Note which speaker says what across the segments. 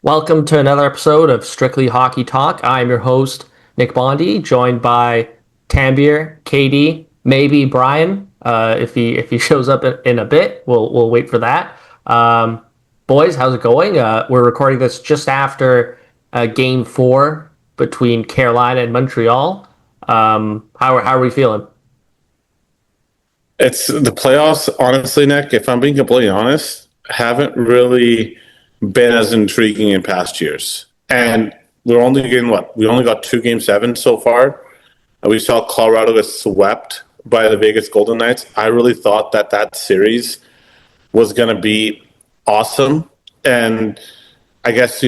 Speaker 1: Welcome to another episode of Strictly Hockey Talk. I'm your host, Nick Bondi, joined by Tanvir, Katie, maybe Brian. If he shows up in a bit, we'll wait for that. Boys, how's it going? We're recording this just after Game 4 between Carolina and Montreal. How are we feeling?
Speaker 2: It's the playoffs, honestly, Nick, if I'm being completely honest, haven't really been as intriguing in past years. And we're only getting what? We only got two game seven so far. We saw Colorado get swept by the Vegas Golden Knights. I really thought that series was going to be awesome. And I guess,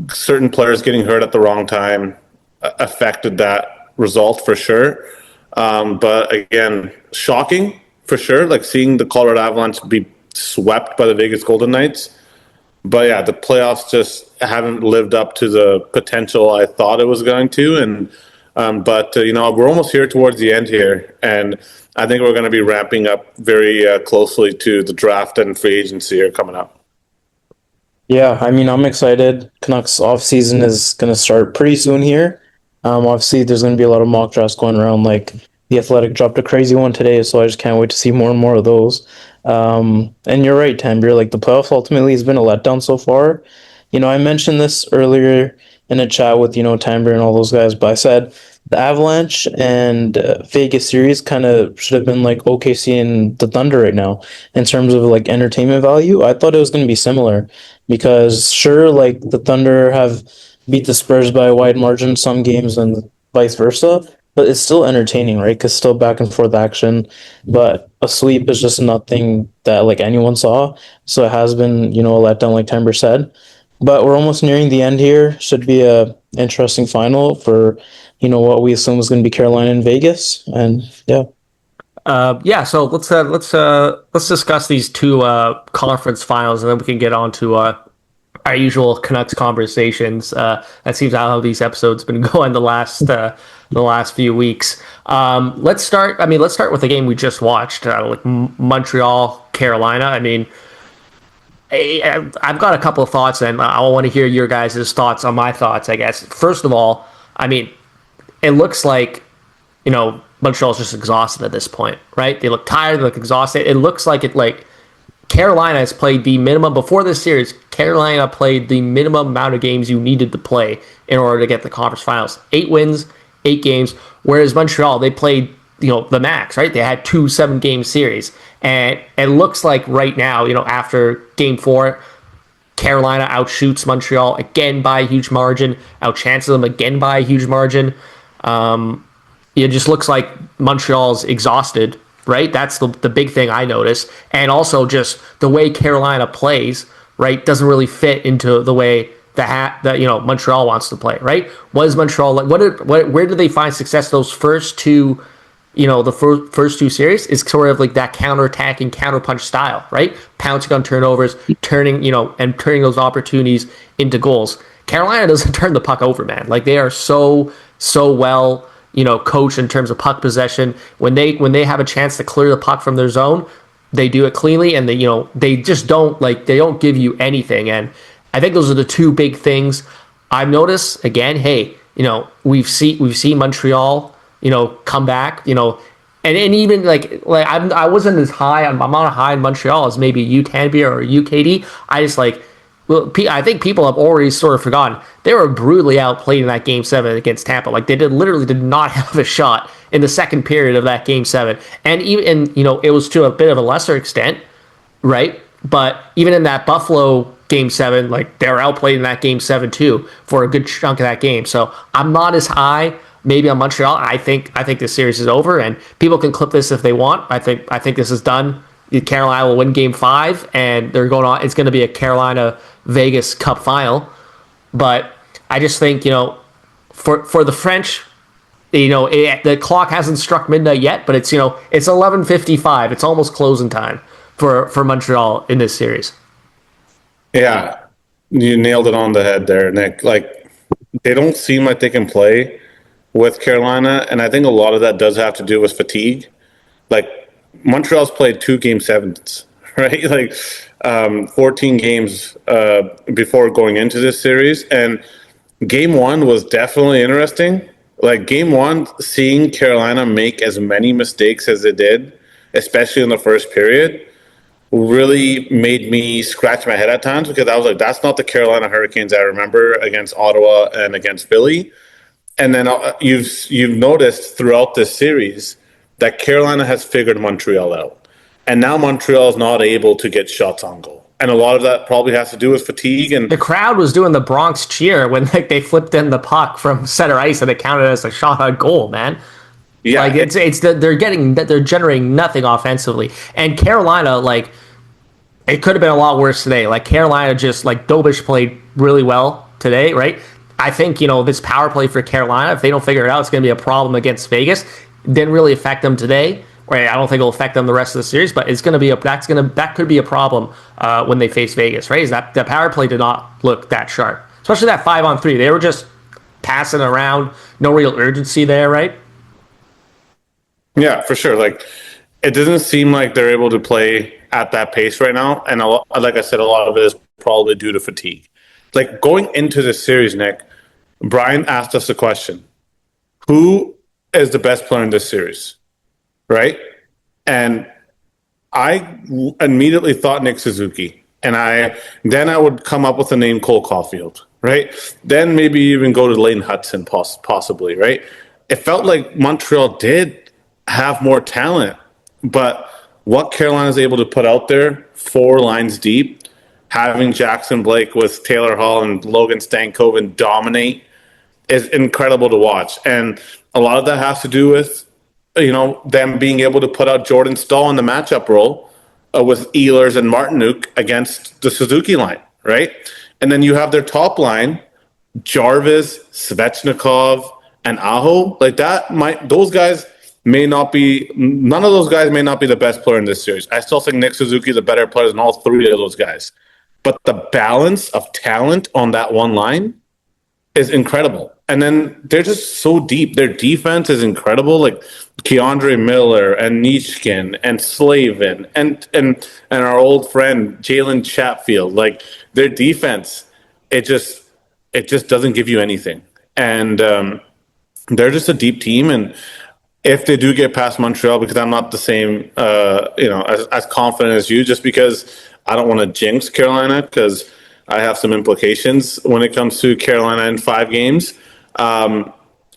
Speaker 2: certain players getting hurt at the wrong time affected that result for sure. But again, shocking for sure. Like seeing the Colorado Avalanche be swept by the Vegas Golden Knights. But yeah, the playoffs just haven't lived up to the potential I thought it was going to. But we're almost here towards the end here, and I think we're going to be ramping up very closely to the draft and free agency here coming up.
Speaker 3: Yeah, I mean, I'm excited. Canucks off season is going to start pretty soon here. Obviously, there's going to be a lot of mock drafts going around. Like the Athletic dropped a crazy one today, so I just can't wait to see more and more of those. And you're right, Tambir. Like the playoffs ultimately has been a letdown so far. I mentioned this earlier in a chat with Tambir and all those guys, but I said the Avalanche and Vegas series kind of should have been like OKC and the Thunder right now in terms of like entertainment value. I thought it was going to be similar because sure, like the Thunder have beat the Spurs by a wide margin some games and vice versa, but it's still entertaining, right? Because still back and forth action, but a sweep is just nothing that like anyone saw. So it has been, a letdown, like Timber said. But we're almost nearing the end here. Should be a interesting final for, what we assume is going to be Carolina and Vegas, and yeah.
Speaker 1: So let's discuss these two conference finals, and then we can get on to our usual Canucks conversations. That seems how these episodes been going the last few weeks. Let's start with the game we just watched, like Montreal, Carolina. I mean, I've got a couple of thoughts, and I want to hear your guys' thoughts on my thoughts, I guess. First of all, I mean, it looks like, Montreal's just exhausted at this point, right? They look tired, they look exhausted. It looks like Carolina has played the minimum, before this series, Carolina played the minimum amount of games you needed to play in order to get the conference finals. 8 wins, 8 games, whereas Montreal, they played, the max, right? They had 2 7-game series. And it looks like right now, after game 4, Carolina outshoots Montreal again by a huge margin, outchances them again by a huge margin. It just looks like Montreal's exhausted, right? That's the big thing I noticed. And also just the way Carolina plays, right, doesn't really fit into the way that Montreal wants to play, right? What is Montreal like? Where did they find success those first two? The first two series is sort of like that counterattacking, counterpunch style, right? Pouncing on turnovers, turning those opportunities into goals. Carolina doesn't turn the puck over, man. Like they are so well, coached in terms of puck possession. When they have a chance to clear the puck from their zone, they do it cleanly, and they just they don't give you anything. And I think those are the two big things I've noticed. Again, hey, we've seen Montreal, come back, and even I wasn't as high. I'm not high in Montreal as maybe you, Tanvir, or you, Katie. I just I think people have already sort of forgotten they were brutally outplayed in that Game 7 against Tampa. Like they literally did not have a shot in the second period of that Game 7, and it was to a bit of a lesser extent, right? But even in that Buffalo Game 7, like they were outplayed in that Game 7 too for a good chunk of that game. So I'm not as high maybe on Montreal. I think this series is over, and people can clip this if they want. I think this is done. Carolina will win Game 5, and they're going on. It's going to be a Carolina Vegas Cup final. But I just think for the French, the clock hasn't struck midnight yet, but it's 11:55. It's almost closing time for Montreal in this series.
Speaker 2: Yeah, you nailed it on the head there, Nick. Like they don't seem like they can play with Carolina, and I think a lot of that does have to do with fatigue. Like Montreal's played 2 Game 7s, right? Like 14 games before going into this series, and game one was definitely interesting. Like game one, seeing Carolina make as many mistakes as it did, especially in the first period, really made me scratch my head at times because I was like, that's not the Carolina Hurricanes I remember against Ottawa and against Philly. And then you've noticed throughout this series that Carolina has figured Montreal out. And now Montreal is not able to get shots on goal. And a lot of that probably has to do with fatigue. And
Speaker 1: The crowd was doing the Bronx cheer when like they flipped in the puck from center ice and it counted as a shot on goal, man.
Speaker 2: yeah,
Speaker 1: Like it's that they're generating nothing offensively. And Carolina, like, it could have been a lot worse today. Like Carolina just like Dobish played really well today, right? I think, this power play for Carolina, if they don't figure it out, it's going to be a problem against Vegas. Didn't really affect them today. Right, I don't think it'll affect them the rest of the series, but it's going to be that could be a problem when they face Vegas. Right, is that the power play did not look that sharp, especially that 5-on-3. They were just passing around, no real urgency there. Right.
Speaker 2: yeah, for sure. Like it doesn't seem like they're able to play at that pace right now. And like I said, a lot of it is probably due to fatigue. Like going into this series, Nick, Brian asked us a question: who is the best player in this series? Right? And I immediately thought Nick Suzuki. And then I would come up with the name Cole Caulfield, right? Then maybe even go to Lane Hudson, possibly, right? It felt like Montreal did have more talent, but what Carolina is able to put out there, 4 lines deep, having Jackson Blake with Taylor Hall and Logan Stankoven dominate is incredible to watch. And a lot of that has to do with them being able to put out Jordan Staal in the matchup role with Ehlers and Martinuk against the Suzuki line, right? And then you have their top line, Jarvis, Svechnikov, and Aho. Like those guys may not be, none of those guys may not be the best player in this series. I still think Nick Suzuki is a better player than all 3 of those guys. But the balance of talent on that one line is incredible. And then they're just so deep. Their defense is incredible. Like Keandre Miller and Nishkin and Slavin and our old friend Jalen Chatfield. Like their defense, it just doesn't give you anything. And they're just a deep team. And if they do get past Montreal, because I'm not the same, as confident as you, just because I don't want to jinx Carolina because I have some implications when it comes to Carolina in 5 games.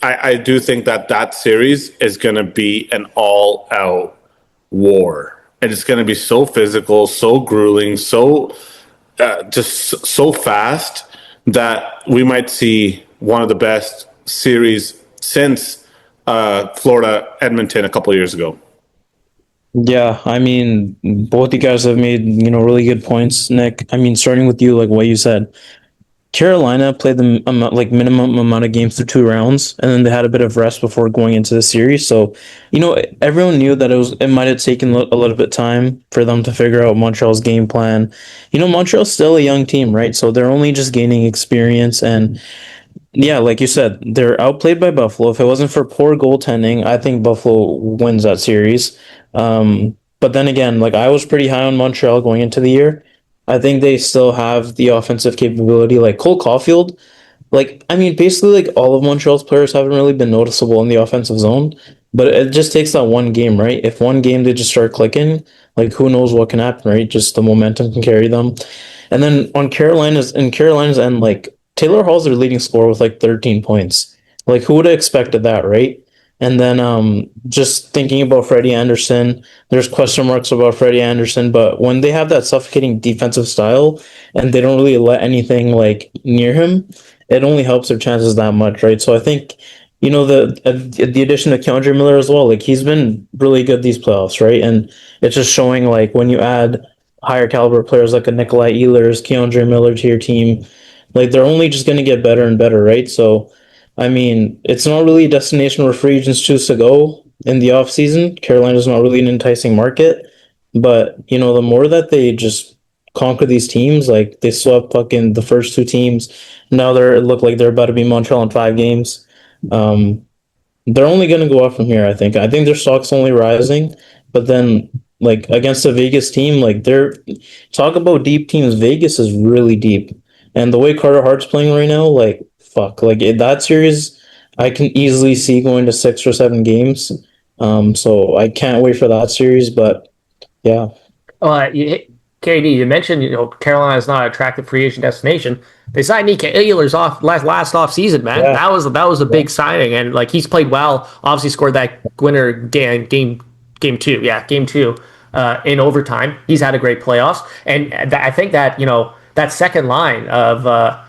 Speaker 2: I do think that series is going to be an all-out war. And it's going to be so physical, so grueling, so just so fast that we might see one of the best series since Florida Edmonton a couple of years ago.
Speaker 3: Yeah, I mean, both you guys have made, really good points, Nick. I mean, starting with you, like what you said, Carolina played the minimum amount of games through 2 rounds, and then they had a bit of rest before going into the series. So, everyone knew that it might have taken a little bit of time for them to figure out Montreal's game plan. Montreal's still a young team, right? So they're only just gaining experience, and yeah, like you said, they're outplayed by Buffalo. If it wasn't for poor goaltending, I think Buffalo wins that series. But then again, like I was pretty high on Montreal going into the year. I think they still have the offensive capability. Like Cole Caulfield, like I mean, basically, like all of Montreal's players haven't really been noticeable in the offensive zone. But it just takes that one game, right? If one game they just start clicking, like who knows what can happen, right? Just the momentum can carry them. And then on Carolina's end, like Taylor Hall's their leading scorer with like 13 points. Like who would have expected that, right? And then just thinking about Freddie Anderson, there's question marks about Freddie Anderson, but when they have that suffocating defensive style and they don't really let anything like near him, it only helps their chances that much, right? So I think, the addition of Keandre Miller as well, like he's been really good these playoffs, right? And it's just showing like when you add higher caliber players like a Nikolai Ehlers, Keandre Miller to your team, like they're only just going to get better and better, right? So I mean, it's not really a destination where free agents choose to go in the off season. Carolina's not really an enticing market, but the more that they just conquer these teams, like they swept fucking the first 2 teams. Now it look like they're about to be Montreal in 5 games. They're only going to go up from here. I think their stock's only rising, but then like against a Vegas team, like they're talk about deep teams. Vegas is really deep, and the way Carter Hart's playing right now, like fuck, like that series, I can easily see going to 6 or 7 games. So I can't wait for that series, but yeah,
Speaker 1: KD, you mentioned Carolina is not an attractive free agent destination. They signed Nick Ehlers off last off season, man.
Speaker 3: Yeah.
Speaker 1: That was a big signing, and like he's played well. Obviously, scored that winner game two, yeah, game two in overtime. He's had a great playoffs, and I think that that second line of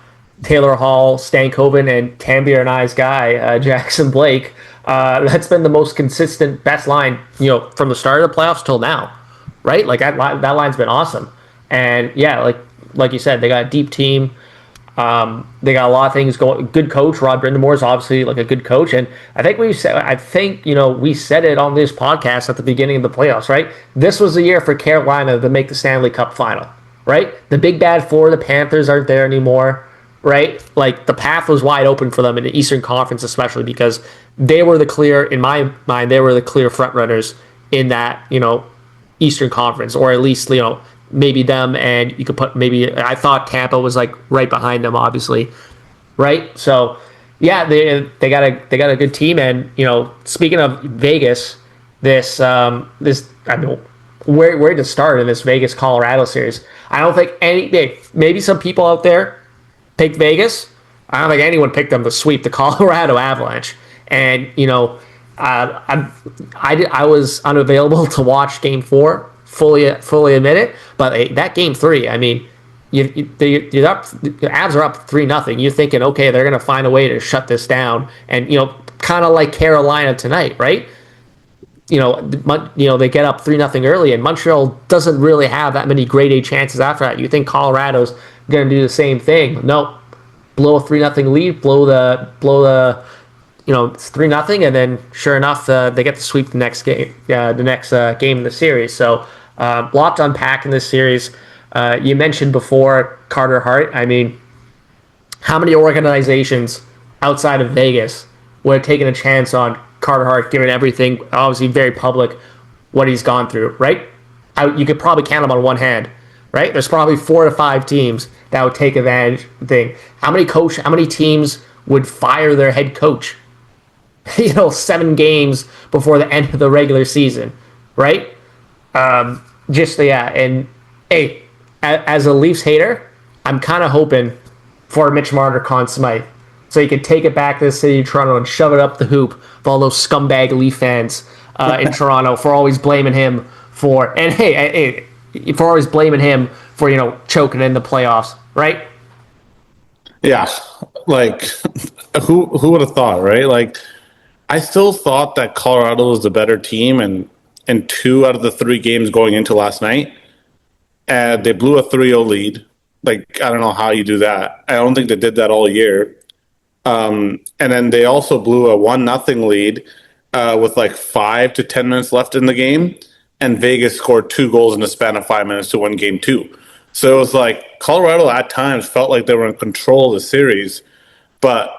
Speaker 1: Taylor Hall, Stankoven, and Tambier and I's guy Jackson Blake. That's been the most consistent, best line from the start of the playoffs till now. Right, like that line's been awesome, and yeah, like you said, they got a deep team. They got a lot of things going. Good coach, Rod Brindamore is obviously like a good coach, and I think we said it on this podcast at the beginning of the playoffs. Right, this was the year for Carolina to make the Stanley Cup final. Right, the big bad four, the Panthers aren't there anymore. Right, like the path was wide open for them in the Eastern Conference, especially because they were in my mind, they were the clear front runners in that Eastern Conference, or at least maybe them, and you could put maybe I thought Tampa was like right behind them, obviously, right? So yeah, they got a good team, and speaking of Vegas, this I mean, where to start in this Vegas Colorado series? I don't think maybe some people out there picked Vegas. I don't think anyone picked them to sweep the Colorado Avalanche, and I was unavailable to watch Game 4. Fully admit it. But that Game 3, I mean, you're up. The Avs are up 3-0. You're thinking, okay, they're going to find a way to shut this down, and kind of like Carolina tonight, right? They get up 3-0 early, and Montreal doesn't really have that many grade A chances after that. You think Colorado's going to do the same thing? No, blow a 3-0 lead, blow the. It's 3-0, and then sure enough, they get to sweep the next game, game in the series. So, lot to unpack in this series. You mentioned before Carter Hart. I mean, how many organizations outside of Vegas would have taken a chance on Carter Hart, given everything, obviously very public, what he's gone through, right? You could probably count them on one hand, right? There's probably 4 to 5 teams that would take advantage of the thing. How many teams would fire their head coach 7 games before the end of the regular season, right? And hey, as a Leafs hater, I'm kind of hoping for Mitch Marner Conn Smythe, so he could take it back to the city of Toronto and shove it up the hoop for all those scumbag Leaf fans in Toronto for always blaming him for choking in the playoffs, right?
Speaker 2: Yeah, like who would have thought, right? Like, I still thought that Colorado was the better team, and 2 out of the 3 games going into last night, they blew a 3-0 lead. Like, I don't know how you do that. I don't think they did that all year. And then they also blew a 1-0 lead with like 5 to 10 minutes left in the game, and Vegas scored 2 goals in the span of 5 minutes to win Game 2. So it was like Colorado at times felt like they were in control of the series, but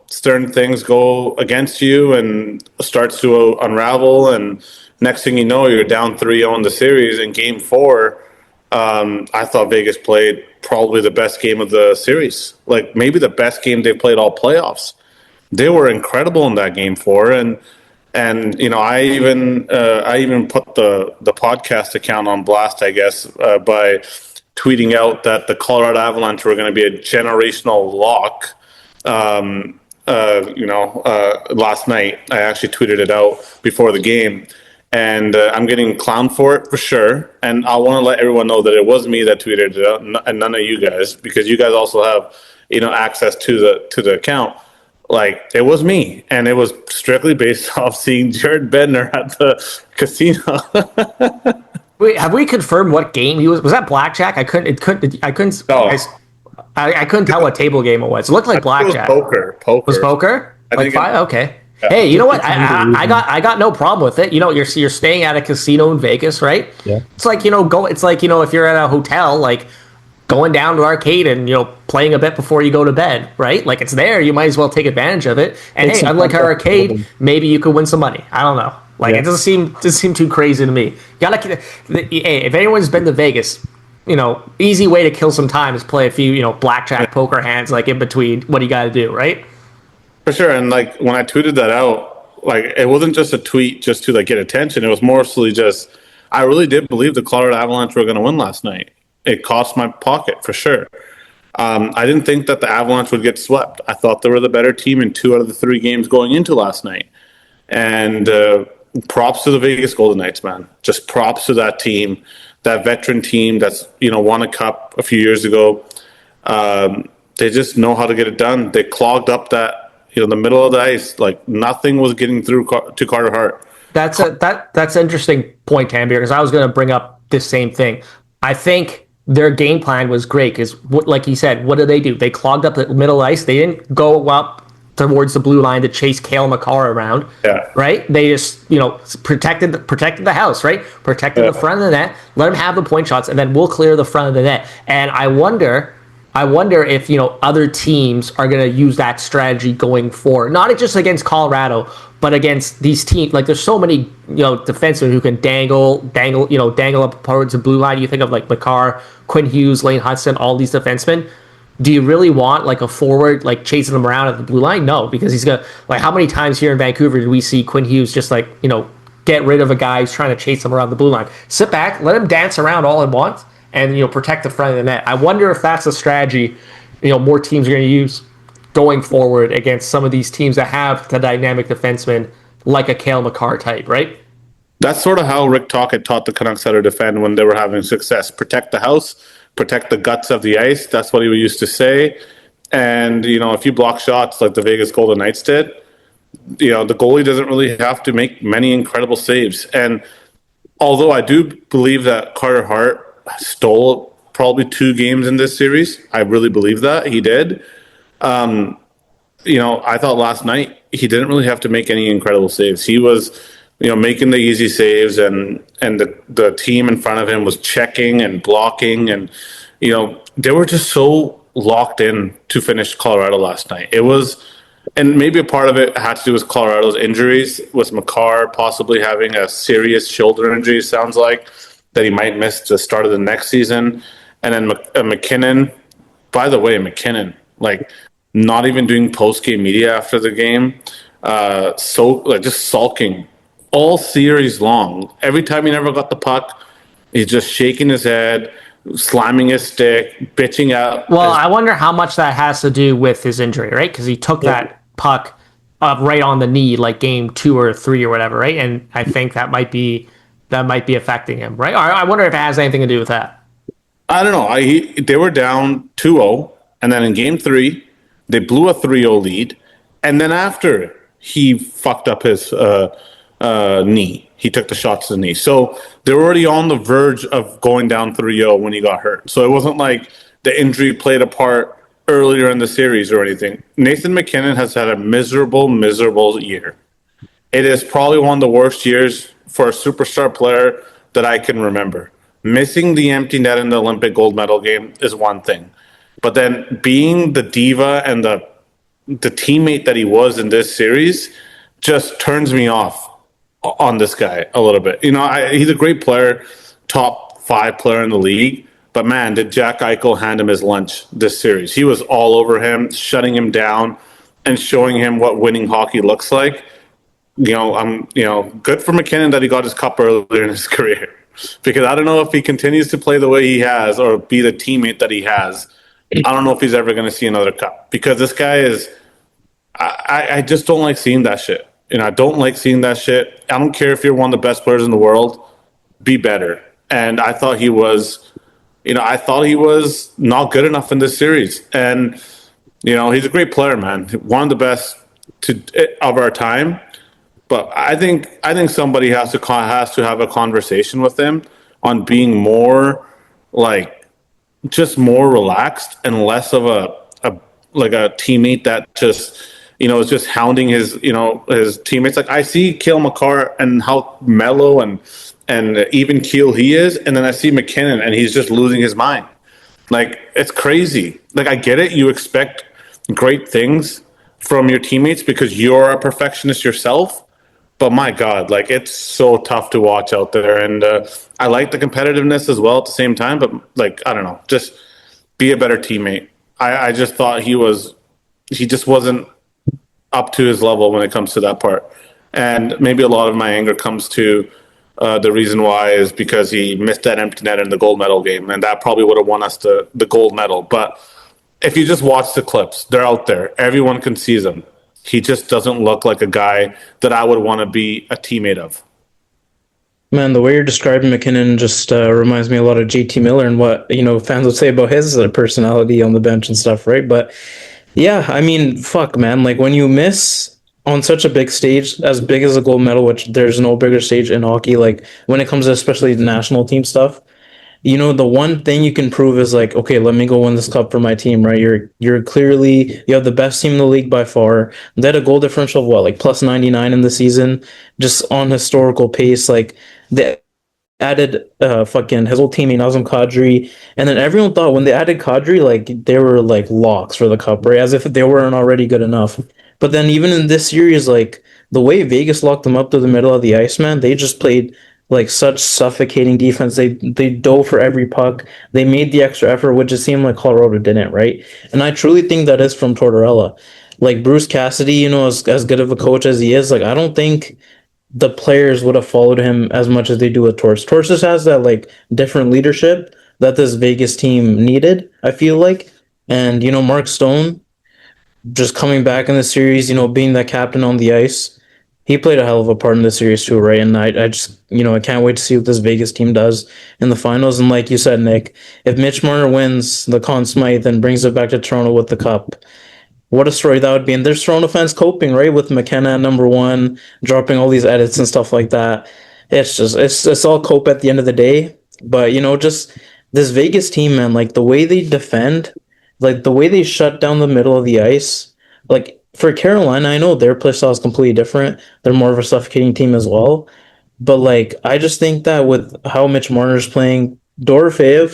Speaker 2: certain things go against you and starts to unravel, and next thing you know, you're down 3-0 in the series. In Game 4, I thought Vegas played probably the best game of the series, like maybe the best game they've played all playoffs. They were incredible in that Game 4, and I even put the podcast account on blast, I guess, by tweeting out that the Colorado Avalanche were going to be a generational lock. Last night I actually tweeted it out before the game, and I'm getting clowned for it for sure. And I want to let everyone know that it was me that tweeted it out, and none of you guys, because you guys also have access to the account. Like, it was me, and it was strictly based off seeing Jared Bednar at the casino.
Speaker 1: Wait, have we confirmed what game he was? Was that blackjack? I couldn't.
Speaker 2: No.
Speaker 1: I couldn't tell what table game it was. It looked like blackjack.
Speaker 2: It was poker.
Speaker 1: It was poker? Like 5? Okay.
Speaker 2: Yeah.
Speaker 1: Hey, you know what? I got no problem with it. You're staying at a casino in Vegas, right?
Speaker 3: Yeah.
Speaker 1: It's like if you're at a hotel, like going down to the arcade and playing a bit before you go to bed, right? Like, it's there. You might as well take advantage of it. And hey, unlike our arcade, maybe you could win some money. I don't know. Like
Speaker 3: Yeah.
Speaker 1: it doesn't seem too crazy to me. You gotta, hey, if anyone's been to Vegas, easy way to kill some time is play a few, blackjack poker hands like in between. What do you got to do, right?
Speaker 2: For sure. And like when I tweeted that out, like it wasn't just a tweet just to like get attention. It was mostly just I really did believe the Colorado Avalanche were going to win last night. It cost my pocket for sure. I didn't think that the Avalanche would get swept. I thought they were the better team in 2 out of the 3 games going into last night. And props to the Vegas Golden Knights, man. Just props to that team, that veteran team that's won a cup a few years ago. They just know how to get it done. They clogged up that the middle of the ice, like nothing was getting through to Carter Hart.
Speaker 1: That's an interesting point, Tam, because I was going to bring up this same thing. I think their game plan was great because, like he said, what did they do? They clogged up the middle ice. They didn't go up towards the blue line to chase Cale Makar around.
Speaker 2: Yeah.
Speaker 1: Right? They just protected the house. Right? Protected the front of the net. Let them have the point shots, and then we'll clear the front of the net. And I wonder if other teams are going to use that strategy going forward, not just against Colorado, but against these teams. Like there's so many defensemen who can dangle up towards the blue line. You think of like Makar, Quinn Hughes, Lane Hudson, all these defensemen. Do you really want like a forward like chasing them around at the blue line? No, because he's gonna like how many times here in Vancouver did we see Quinn Hughes just like get rid of a guy who's trying to chase them around the blue line? Sit back, let him dance around all at once, and protect the front of the net. I wonder if that's a strategy more teams are going to use going forward against some of these teams that have the dynamic defenseman like a Cale Makar type, right?
Speaker 2: That's sort of how Rick Tocchet taught the Canucks how to defend when they were having success. Protect the house, protect the guts of the ice. That's what he used to say. And, if you block shots like the Vegas Golden Knights did, the goalie doesn't really have to make many incredible saves. And although I do believe that Carter Hart stole probably 2 games in this series, I really believe that he did. I thought last night he didn't really have to make any incredible saves. He was, making the easy saves, and the team in front of him was checking and blocking, and they were just so locked in to finish Colorado last night. It was, and maybe a part of it had to do with Colorado's injuries, with Makar possibly having a serious shoulder injury. Sounds like that he might miss the start of the next season, and then McKinnon. By the way, McKinnon, like, not even doing post-game media after the game, just sulking all series long. Every time he never got the puck, he's just shaking his head, slamming his stick, bitching out.
Speaker 1: Well, I wonder how much that has to do with his injury, right? Because he took that puck up right on the knee, like game 2 or 3 or whatever, right? And I think that might be affecting him, right? I wonder if it has anything to do with that.
Speaker 2: I don't know. They were down 2-0, and then in game 3, they blew a 3-0 lead, and then after he fucked up his knee, he took the shot to the knee. So they were already on the verge of going down 3-0 when he got hurt. So it wasn't like the injury played a part earlier in the series or anything. Nathan McKinnon has had a miserable, miserable year. It is probably one of the worst years for a superstar player that I can remember. Missing the empty net in the Olympic gold medal game is one thing. But then being the diva and the teammate that he was in this series just turns me off on this guy a little bit. He's a great player, top 5 player in the league. But man, did Jack Eichel hand him his lunch this series. He was all over him, shutting him down and showing him what winning hockey looks like. I'm good for McKinnon that he got his cup earlier in his career. Because I don't know if he continues to play the way he has or be the teammate that he has. I don't know if he's ever going to see another cup. Because this guy is... I just don't like seeing that shit. I don't like seeing that shit. I don't care if you're one of the best players in the world. Be better. And I thought he was... he was not good enough in this series. And, he's a great player, man. One of the best of our time. But I think somebody has to have a conversation with him on being more just more relaxed and less of a teammate that just is just hounding his his teammates. Like I see Cale Makar and how mellow and even keel he is, and then I see McKinnon and he's just losing his mind. Like it's crazy. Like I get it, you expect great things from your teammates because you're a perfectionist yourself. But my God, like it's so tough to watch out there. And I like the competitiveness as well at the same time. But like, I don't know, just be a better teammate. I just thought he just wasn't up to his level when it comes to that part. And maybe a lot of my anger comes to the reason why is because he missed that empty net in the gold medal game. And that probably would have won us the gold medal. But if you just watch the clips, they're out there. Everyone can see them. He just doesn't look like a guy that I would want to be a teammate of.
Speaker 3: Man, the way you're describing McKinnon just reminds me a lot of JT Miller and what, fans would say about his personality on the bench and stuff, right? But yeah, I mean, fuck, man. Like when you miss on such a big stage, as big as a gold medal, which there's no bigger stage in hockey, like when it comes to especially the national team stuff, the one thing you can prove is like, okay, let me go win this cup for my team, right? You're clearly you have the best team in the league by far. They had a goal differential of what, like plus 99 in the season, just on historical pace. Like they added fucking his old teammate Nazem Kadri, and then everyone thought when they added Kadri, like they were like locks for the cup, right? As if they weren't already good enough. But then even in this series, like the way Vegas locked them up to the middle of the ice, man, they just played like such suffocating defense. They dove for every puck. They made the extra effort, which it seemed like Colorado didn't, right? And I truly think that is from Tortorella. Like Bruce Cassidy, as good of a coach as he is, like I don't think the players would have followed him as much as they do with Torts. Torts just has that like different leadership that this Vegas team needed, I feel like. And Mark Stone just coming back in the series, being that captain on the ice, he played a hell of a part in the series too, right? And I just, I can't wait to see what this Vegas team does in the finals. And like you said, Nick, if Mitch Marner wins the Conn Smythe and brings it back to Toronto with the cup, what a story that would be. And there's Toronto fans coping, right, with McKenna at number one, dropping all these edits and stuff like that. It's all cope at the end of the day. But just this Vegas team, man, like the way they defend, like the way they shut down the middle of the ice, like for Carolina, I know their play style is completely different. They're more of a suffocating team as well. But like I just think that with how Mitch Marner's playing, Dorofeev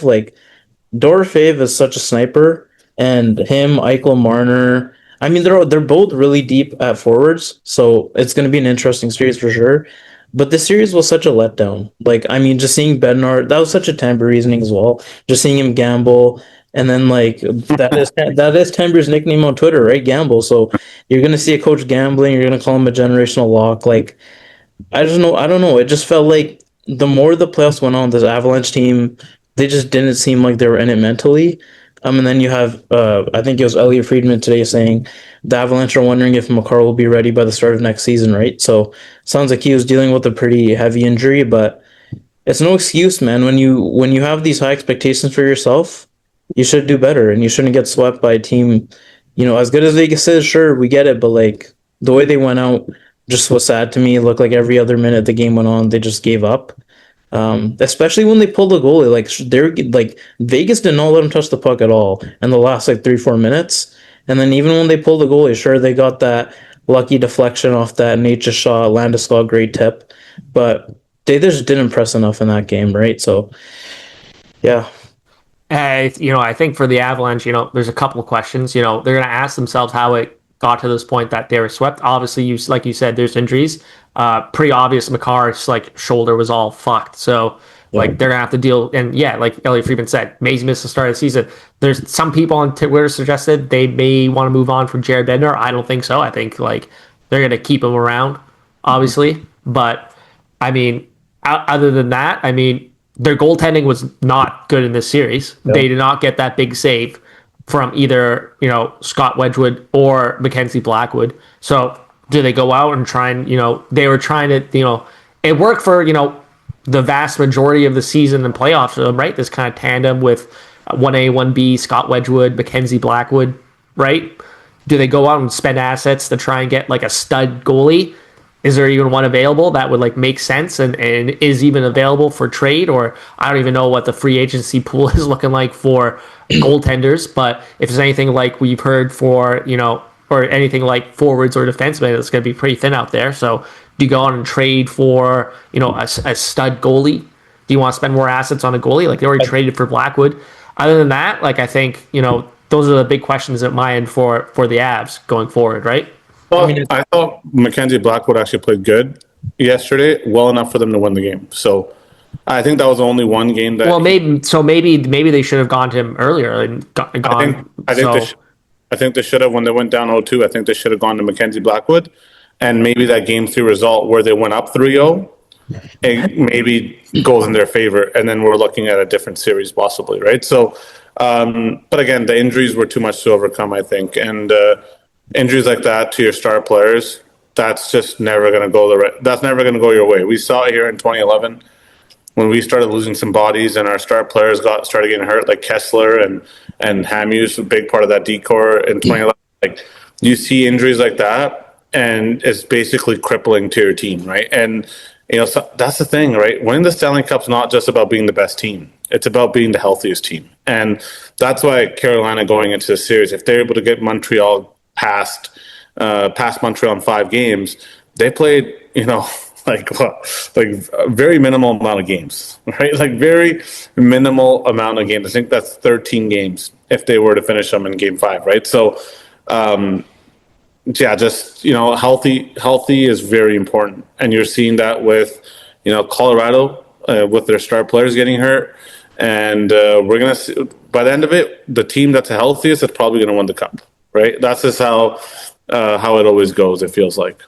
Speaker 3: is such a sniper, and him, Eichel, Marner. I mean, they're both really deep at forwards, so it's going to be an interesting series for sure. But this series was such a letdown. Like, I mean, just seeing Bednar, that was such a Tampa reasoning as well. Just seeing him gamble, and then like that is Tamper's nickname on Twitter, right? Gamble. So you're going to see a coach gambling. You're going to call him a generational lock. Like, I don't know. It just felt like the more the playoffs went on, this Avalanche team, they just didn't seem like they were in it mentally. And then you have, I think it was Elliot Friedman today saying the Avalanche are wondering if Makar will be ready by the start of next season, right? So sounds like he was dealing with a pretty heavy injury, but it's no excuse, man. When you have these high expectations for yourself, you should do better, and you shouldn't get swept by a team. As good as Vegas is, sure, we get it, but like the way they went out just was sad to me. It looked like every other minute the game went on, they just gave up. Especially when they pulled the goalie, like they're like Vegas did not let them touch the puck at all in the last like 3-4 minutes, and then even when they pulled the goalie, sure they got that lucky deflection off that Nature's shot, Landeskog great tip, but they just didn't press enough in that game, right? So, yeah.
Speaker 1: I think for the Avalanche, there's a couple of questions. They're going to ask themselves how it got to this point that they were swept. Obviously, like you said, there's injuries. Pretty obvious. Makar's like shoulder was all fucked. So like they're gonna have to deal. And yeah, like Elliot Friedman said, Mays missed the start of the season. There's some people on Twitter suggested they may want to move on from Jared Bednar. I don't think so. I think like they're gonna keep him around, obviously. But I mean, other than that, I mean, their goaltending was not good in this series. Yep. They did not get that big save from either, Scott Wedgwood or Mackenzie Blackwood. So do they go out and try and, they were trying to, it worked for, the vast majority of the season and playoffs, right? This kind of tandem with 1A, 1B, Scott Wedgwood, Mackenzie Blackwood, right? Do they go out and spend assets to try and get like a stud goalie? Is there even one available that would like make sense and is even available for trade? Or I don't even know what the free agency pool is looking like for goaltenders. But if there's anything like we've heard for, or anything like forwards or defensemen, it's going to be pretty thin out there. So do you go on and trade for, a stud goalie? Do you want to spend more assets on a goalie? Like they already traded for Blackwood. Other than that, like I think, those are the big questions at my end for the Avs going forward, right?
Speaker 2: Well, I thought Mackenzie Blackwood actually played good. yesterday well enough for them to win the game. So I think that was only one game that.
Speaker 1: Well, maybe they should have gone to him earlier and gone.
Speaker 2: I think they should have when they went down 0-2. I think they should have gone to Mackenzie Blackwood, and maybe that game 3 result where they went up 3-0, it maybe goes in their favor, and then we're looking at a different series possibly, right? So, but again, the injuries were too much to overcome, I think, and injuries like that to your star players, that's just never going to go that's never going to go your way. We saw it here in 2011 when we started losing some bodies and our star players started getting hurt, like Kessler and Hamus, a big part of that decor in 2011. Like, you see injuries like that, and it's basically crippling to your team, right? And so that's the thing, right? Winning the Stanley Cup's not just about being the best team; it's about being the healthiest team, and that's why Carolina going into the series, if they're able to get Montreal past Montreal in 5 games, they played, like a very minimal amount of games, right? Like very minimal amount of games. I think that's 13 games if they were to finish them in game 5, right? So, just, healthy is very important. And you're seeing that with, Colorado, with their star players getting hurt. And we're going to see, by the end of it, the team that's the healthiest is probably going to win the cup, right? That's just how it always goes, it feels like.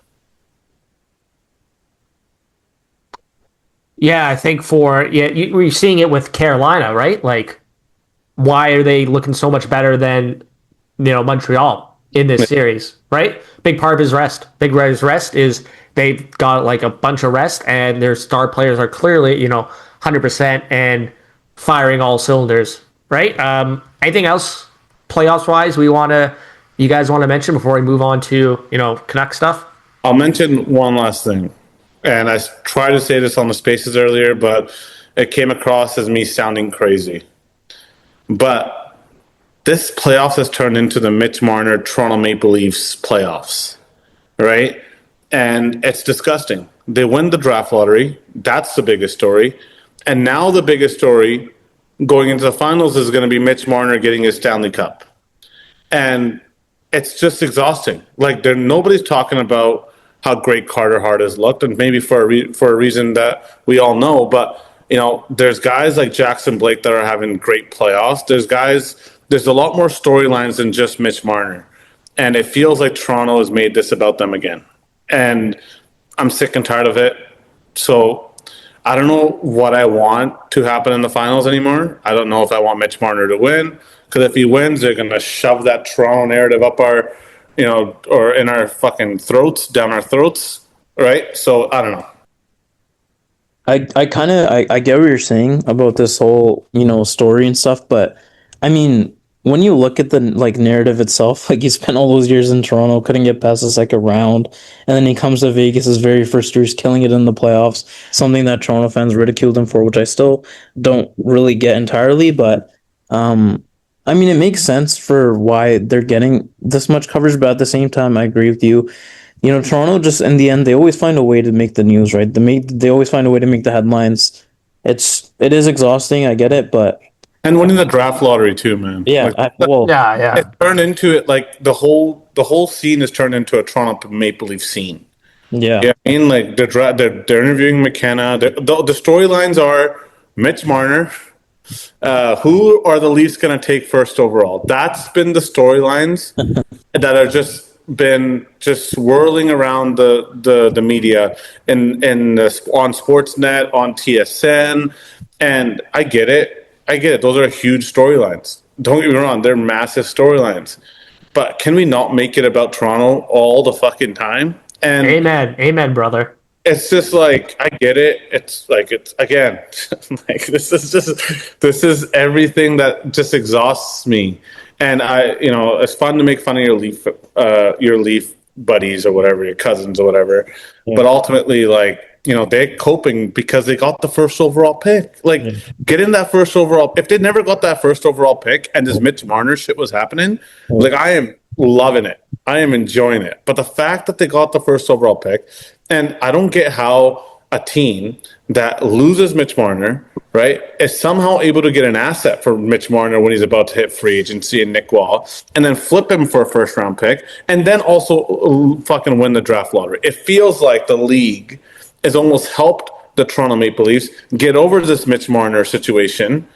Speaker 1: Yeah, I think you're seeing it with Carolina, right? Like, why are they looking so much better than Montreal in this series, right? Big part of his rest. Is they've got like a bunch of rest, and their star players are clearly 100% and firing all cylinders, right? Anything else playoffs wise you guys want to mention before we move on to Canuck stuff?
Speaker 2: I'll mention one last thing. And I tried to say this on the spaces earlier, but it came across as me sounding crazy. But this playoffs has turned into the Mitch Marner Toronto Maple Leafs playoffs, right? And it's disgusting. They win the draft lottery. That's the biggest story. And now the biggest story going into the finals is going to be Mitch Marner getting his Stanley Cup. And it's just exhausting. Like, nobody's talking about how great Carter Hart has looked, and maybe for a reason that we all know. But there's guys like Jackson Blake that are having great playoffs. There's a lot more storylines than just Mitch Marner, and it feels like Toronto has made this about them again. And I'm sick and tired of it. So I don't know what I want to happen in the finals anymore. I don't know if I want Mitch Marner to win, because if he wins, they're going to shove that Toronto narrative up our or in our fucking throats, down our throats, right? So I don't know.
Speaker 3: I get what you're saying about this whole, story and stuff, but I mean, when you look at the narrative itself, he spent all those years in Toronto, couldn't get past the second round, and then he comes to Vegas his very first year, killing it in the playoffs, something that Toronto fans ridiculed him for, which I still don't really get entirely, but I mean, it makes sense for why they're getting this much coverage, but at the same time, I agree with you. Toronto just, in the end, they always find a way to make the news, right? They always find a way to make the headlines. It is exhausting, I get it, but...
Speaker 2: And winning the draft lottery too, man.
Speaker 3: Yeah,
Speaker 1: yeah.
Speaker 2: It turned into it, like, the whole scene has turned into a Toronto Maple Leaf scene.
Speaker 3: Yeah.
Speaker 2: I mean, like, they're interviewing McKenna. The storylines are Mitch Marner... who are the Leafs going to take first overall? That's been the storylines that are just swirling around the media on Sportsnet, on TSN, and I get it. Those are huge storylines. Don't get me wrong; they're massive storylines. But can we not make it about Toronto all the fucking time? And
Speaker 1: amen, brother.
Speaker 2: It's just like, I get it. It's like, it's again, like this is everything that just exhausts me. And it's fun to make fun of your Leaf buddies or whatever, your cousins or whatever. Yeah. But ultimately, like, they're coping because they got the first overall pick. Like, getting that first overall, if they never got that first overall pick and this Mitch Marner shit was happening, like, I am loving it. I am enjoying it. But the fact that they got the first overall pick, and I don't get how a team that loses Mitch Marner, right, is somehow able to get an asset for Mitch Marner when he's about to hit free agency and Nick Wall, and then flip him for a first-round pick, and then also fucking win the draft lottery. It feels like the league has almost helped the Toronto Maple Leafs get over this Mitch Marner situation,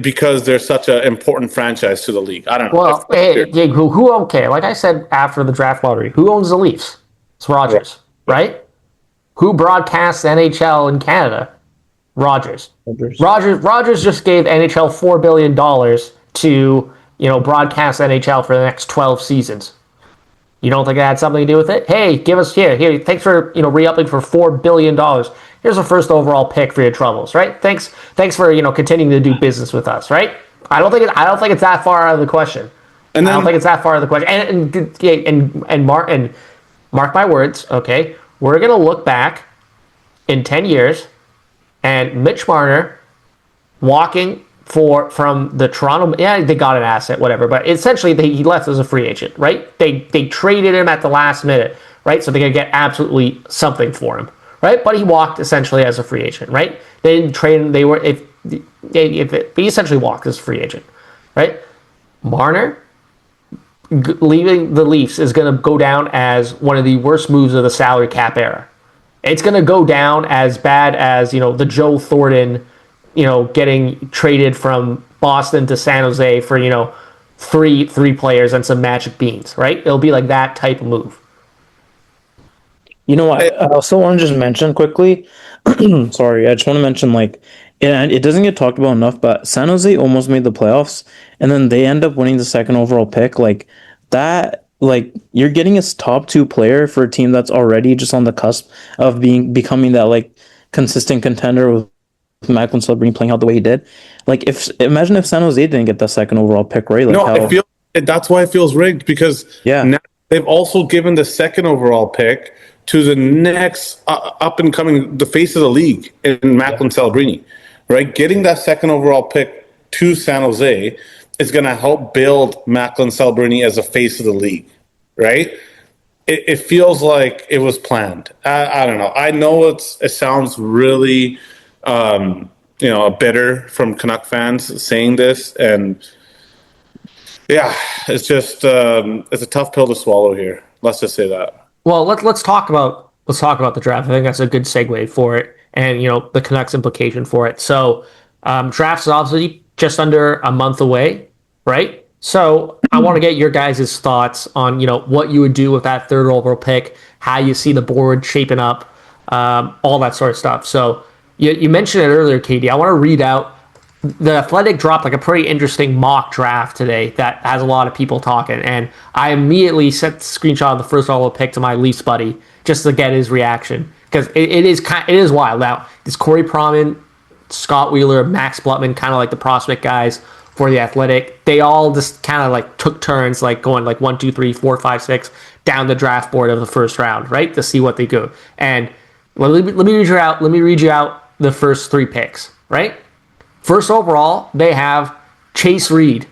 Speaker 2: because they're such an important franchise to the league. I don't know.
Speaker 1: Well, hey, who okay? Like I said after the draft lottery, who owns the Leafs? It's Rogers, right? Who broadcasts NHL in Canada? Rogers. Rogers just gave NHL $4 billion to broadcast NHL for the next 12 seasons. You don't think it had something to do with it? Hey, give us here. Thanks for re-upping for $4 billion. Here's a first overall pick for your troubles, right? Thanks for continuing to do business with us, right? I don't think it's that far out of the question. And then, I don't think it's that far out of the question. And mark my words, okay? We're gonna look back in 10 years, and Mitch Marner walking from the Toronto, they got an asset, whatever, but essentially he left as a free agent, right? They traded him at the last minute, right? So they could get absolutely something for him, right? But he walked essentially as a free agent, right? They didn't trade him. He essentially walked as a free agent, right? Marner leaving the Leafs is going to go down as one of the worst moves of the salary cap era. It's going to go down as bad as the Joe Thornton, getting traded from Boston to San Jose for three players and some magic beans, right? It'll be like that type of move.
Speaker 3: You know what? I also want to just mention quickly. Sorry, I just want to mention and it doesn't get talked about enough, but San Jose almost made the playoffs, and then they end up winning the second overall pick. You're getting a top 2 player for a team that's already just on the cusp of becoming that consistent contender with Macklin Celebrini playing out the way he did. Imagine if San Jose didn't get that second overall pick, right?
Speaker 2: That's why it feels rigged, because now they've also given the second overall pick to the next up and coming, the face of the league in Macklin Celebrini, right? Getting that second overall pick to San Jose is going to help build Macklin Celebrini as a face of the league, right? It feels like it was planned. I don't know. I know it sounds really, bitter from Canuck fans saying this, and it's just it's a tough pill to swallow here. Let's just say that.
Speaker 1: Well, let's talk about the draft. I think that's a good segue for it, and the Canucks implication for it. So, draft is obviously just under a month away, right? So, I want to get your guys' thoughts on what you would do with that third overall pick, how you see the board shaping up, all that sort of stuff. So, you mentioned it earlier, Katie. I want to read out. The Athletic dropped a pretty interesting mock draft today that has a lot of people talking, and I immediately sent the screenshot of the first overall pick to my Leafs buddy just to get his reaction, because it is wild. Now, it's Corey Pronman, Scott Wheeler, Max Blutman, kind of like the prospect guys for the Athletic. They all just kind of took turns, going 1, 2, 3, 4, 5, 6 down the draft board of the first round, right, to see what they go. And let me read you out. Let me read you out the first 3 picks, right? First overall, they have Chase Reed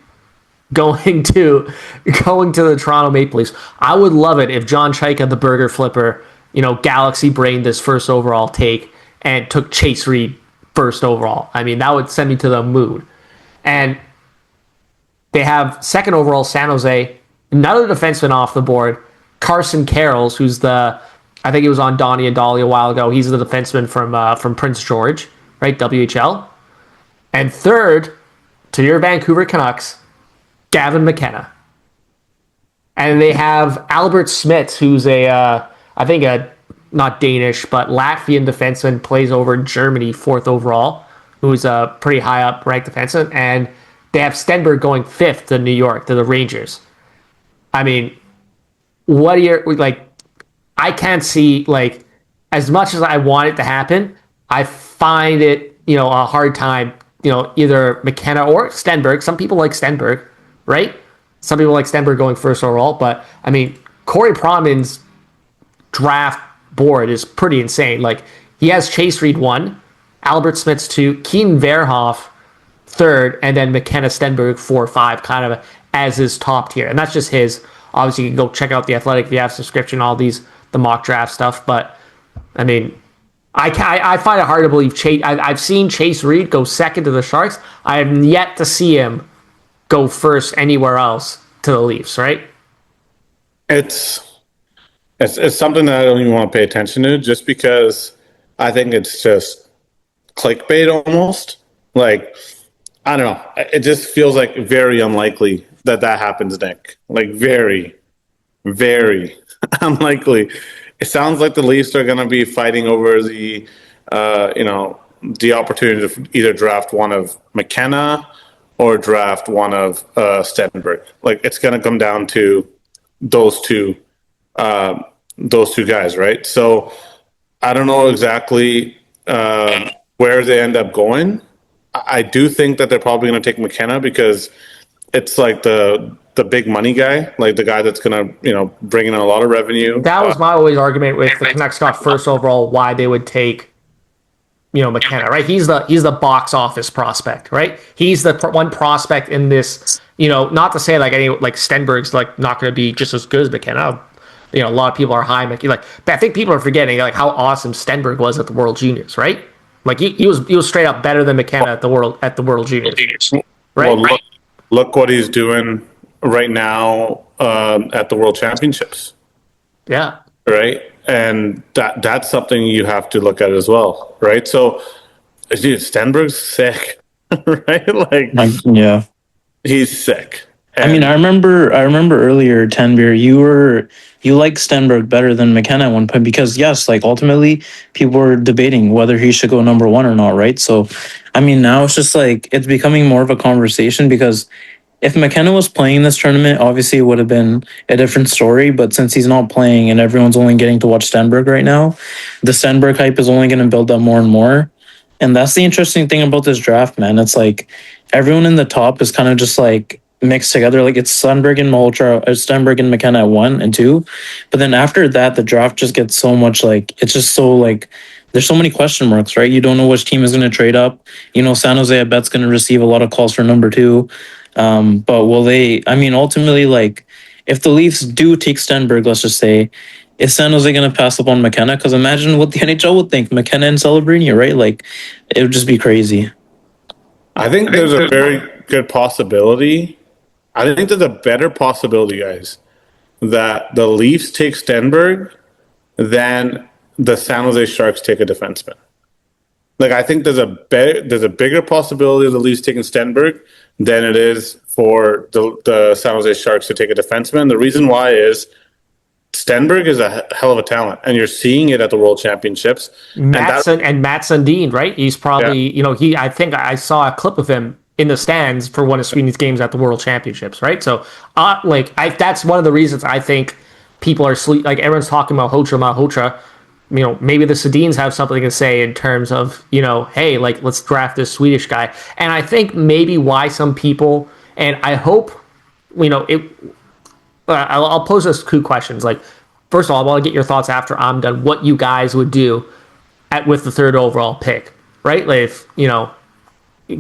Speaker 1: going to the Toronto Maple Leafs. I would love it if John Chaika, the burger flipper, galaxy brained this first overall take and took Chase Reed first overall. I mean, that would send me to the moon. And they have second overall San Jose, another defenseman off the board, Carson Carrolls, who's I think he was on Donnie and Dolly a while ago. He's the defenseman from Prince George, right? WHL. And third, to your Vancouver Canucks, Gavin McKenna. And they have Albert Smits, who's not Danish, but Latvian defenseman, plays over in Germany, 4th overall, who's a pretty high up ranked defenseman. And they have Stenberg going 5th to New York, to the Rangers. I mean, what are your, I can't see, as much as I want it to happen, I find it, a hard time, either McKenna or Stenberg. Some people like Stenberg, right? Some people like Stenberg going first overall, but I mean, Corey Pronman's draft board is pretty insane. He has Chase Reed 1, Albert Smits 2, Keenan Verhoff 3rd, and then McKenna Stenberg 4, 5, kind of as his top tier. And that's just his. Obviously, you can go check out The Athletic if you have a subscription, all the mock draft stuff. But I mean, I find it hard to believe I've seen Chase Reed go second to the Sharks. I have yet to see him go first anywhere else to the Leafs, right?
Speaker 2: It's It's something that I don't even want to pay attention to, just because I think it's just clickbait almost. Like, I don't know. It just feels like very unlikely that happens, Nick. Like, very, very unlikely. It sounds like the Leafs are going to be fighting over the opportunity to either draft one of McKenna or draft one of Stenberg. Like, it's going to come down to those two guys, right? So I don't know exactly where they end up going. I do think that they're probably going to take McKenna because it's like the big money guy, like the guy that's going to bring in a lot of revenue.
Speaker 1: That was my always argument with the Canucks got first overall, why they would take McKenna, right? He's the box office prospect, right? He's the one prospect in this. Not to say like Stenberg's like not going to be just as good as McKenna. A lot of people are high McKenna. But I think people are forgetting like how awesome Stenberg was at the World Juniors, right? Like he was straight up better than McKenna at the World Juniors, right?
Speaker 2: Well, look what he's doing right now at the World Championships.
Speaker 1: Yeah.
Speaker 2: Right, and that's something you have to look at as well, right? So, dude, Stenberg's sick, right?
Speaker 3: Yeah,
Speaker 2: he's sick.
Speaker 3: And I remember earlier, Tanvir, you like Stenberg better than McKenna at one point because yes, like ultimately people were debating whether he should go number one or not, right? So, now it's just like it's becoming more of a conversation because if McKenna was playing this tournament, obviously it would have been a different story. But since he's not playing and everyone's only getting to watch Stenberg right now, the Stenberg hype is only going to build up more and more. And that's the interesting thing about this draft, man. It's like everyone in the top is kind of just like mixed together. Like it's Stenberg and Malhotra, Stenberg and McKenna at 1 and 2. But then after that, the draft just gets so much like, it's just so like, there's so many question marks, right? You don't know which team is going to trade up. San Jose, I bet's going to receive a lot of calls for number 2. But will they, ultimately, like, if the Leafs do take Stenberg, let's just say, is San Jose going to pass up on McKenna? Because imagine what the NHL would think, McKenna and Celebrini, right? Like, it would just be crazy.
Speaker 2: I think there's a very good possibility. I think there's a better possibility, guys, that the Leafs take Stenberg than the San Jose Sharks take a defenseman. Like, I think there's a bigger possibility of the Leafs taking Stenberg than it is for the San Jose Sharks to take a defenseman. The reason why is Stenberg is a hell of a talent, and you're seeing it at the World Championships.
Speaker 1: Matt Sundin, right? He's probably, I think I saw a clip of him in the stands for one of Sweden's games at the World Championships, right? So, that's one of the reasons I think people are like everyone's talking about Malhotra. Maybe the Sedins have something to say in terms of, hey, like, let's draft this Swedish guy. And I think maybe why some people, and I hope, I'll pose those two questions. Like, first of all, I want to get your thoughts after I'm done, what you guys would do with the third overall pick, right? Like, if,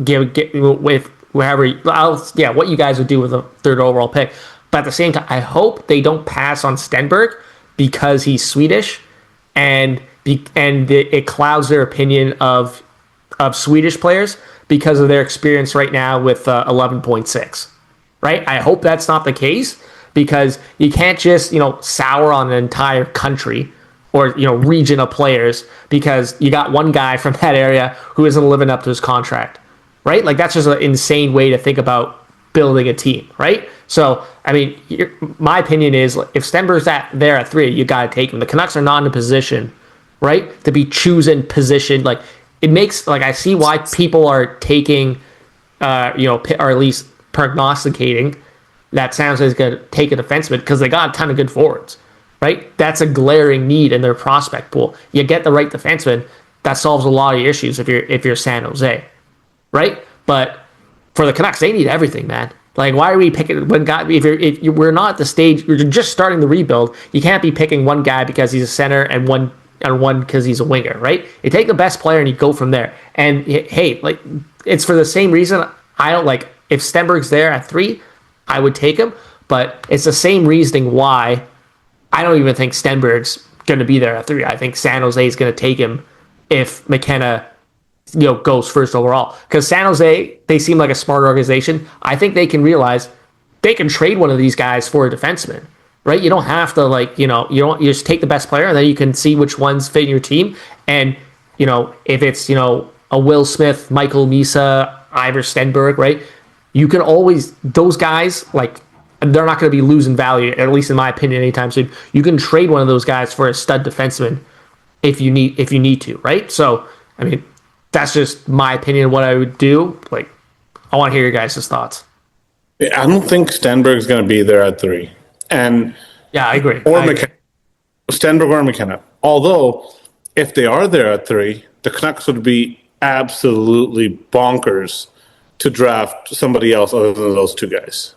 Speaker 1: get with wherever, what you guys would do with the third overall pick. But at the same time, I hope they don't pass on Stenberg because he's Swedish. And it clouds their opinion of Swedish players because of their experience right now with 11.6, right? I hope that's not the case because you can't just sour on an entire country or region of players because you got one guy from that area who isn't living up to his contract, right? Like that's just an insane way to think about building a team, right? So, my opinion is if Stenberg's there at 3, you got to take him. The Canucks are not in a position, right, to be choosing position. Like, it makes, like, I see why people are taking, or at least prognosticating that San Jose is going to take a defenseman because they got a ton of good forwards, right? That's a glaring need in their prospect pool. You get the right defenseman, that solves a lot of your issues if you're San Jose, right? But for the Canucks, they need everything, man. Like, why are we picking one guy? If we're not at the stage, we're just starting the rebuild. You can't be picking one guy because he's a center and one because he's a winger, right? You take the best player and you go from there. And hey, like, it's for the same reason. I don't like if Stenberg's there at 3, I would take him. But it's the same reasoning why I don't even think Stenberg's going to be there at 3. I think San Jose is going to take him if McKenna goes first overall. Because San Jose, they seem like a smart organization. I think they can realize they can trade one of these guys for a defenseman, right? You don't have to you just take the best player and then you can see which ones fit in your team. And if it's a Will Smith, Michael Misa, Ivar Stenberg, right? You can always those guys they're not going to be losing value, at least in my opinion, anytime soon. You can trade one of those guys for a stud defenseman if you need to, right? So I mean, that's just my opinion of what I would do. I want to hear your guys' thoughts.
Speaker 2: I don't think Stenberg's going to be there at 3. And
Speaker 1: yeah, I agree.
Speaker 2: Stenberg or McKenna. Although, if they are there at 3, the Canucks would be absolutely bonkers to draft somebody else other than those two guys.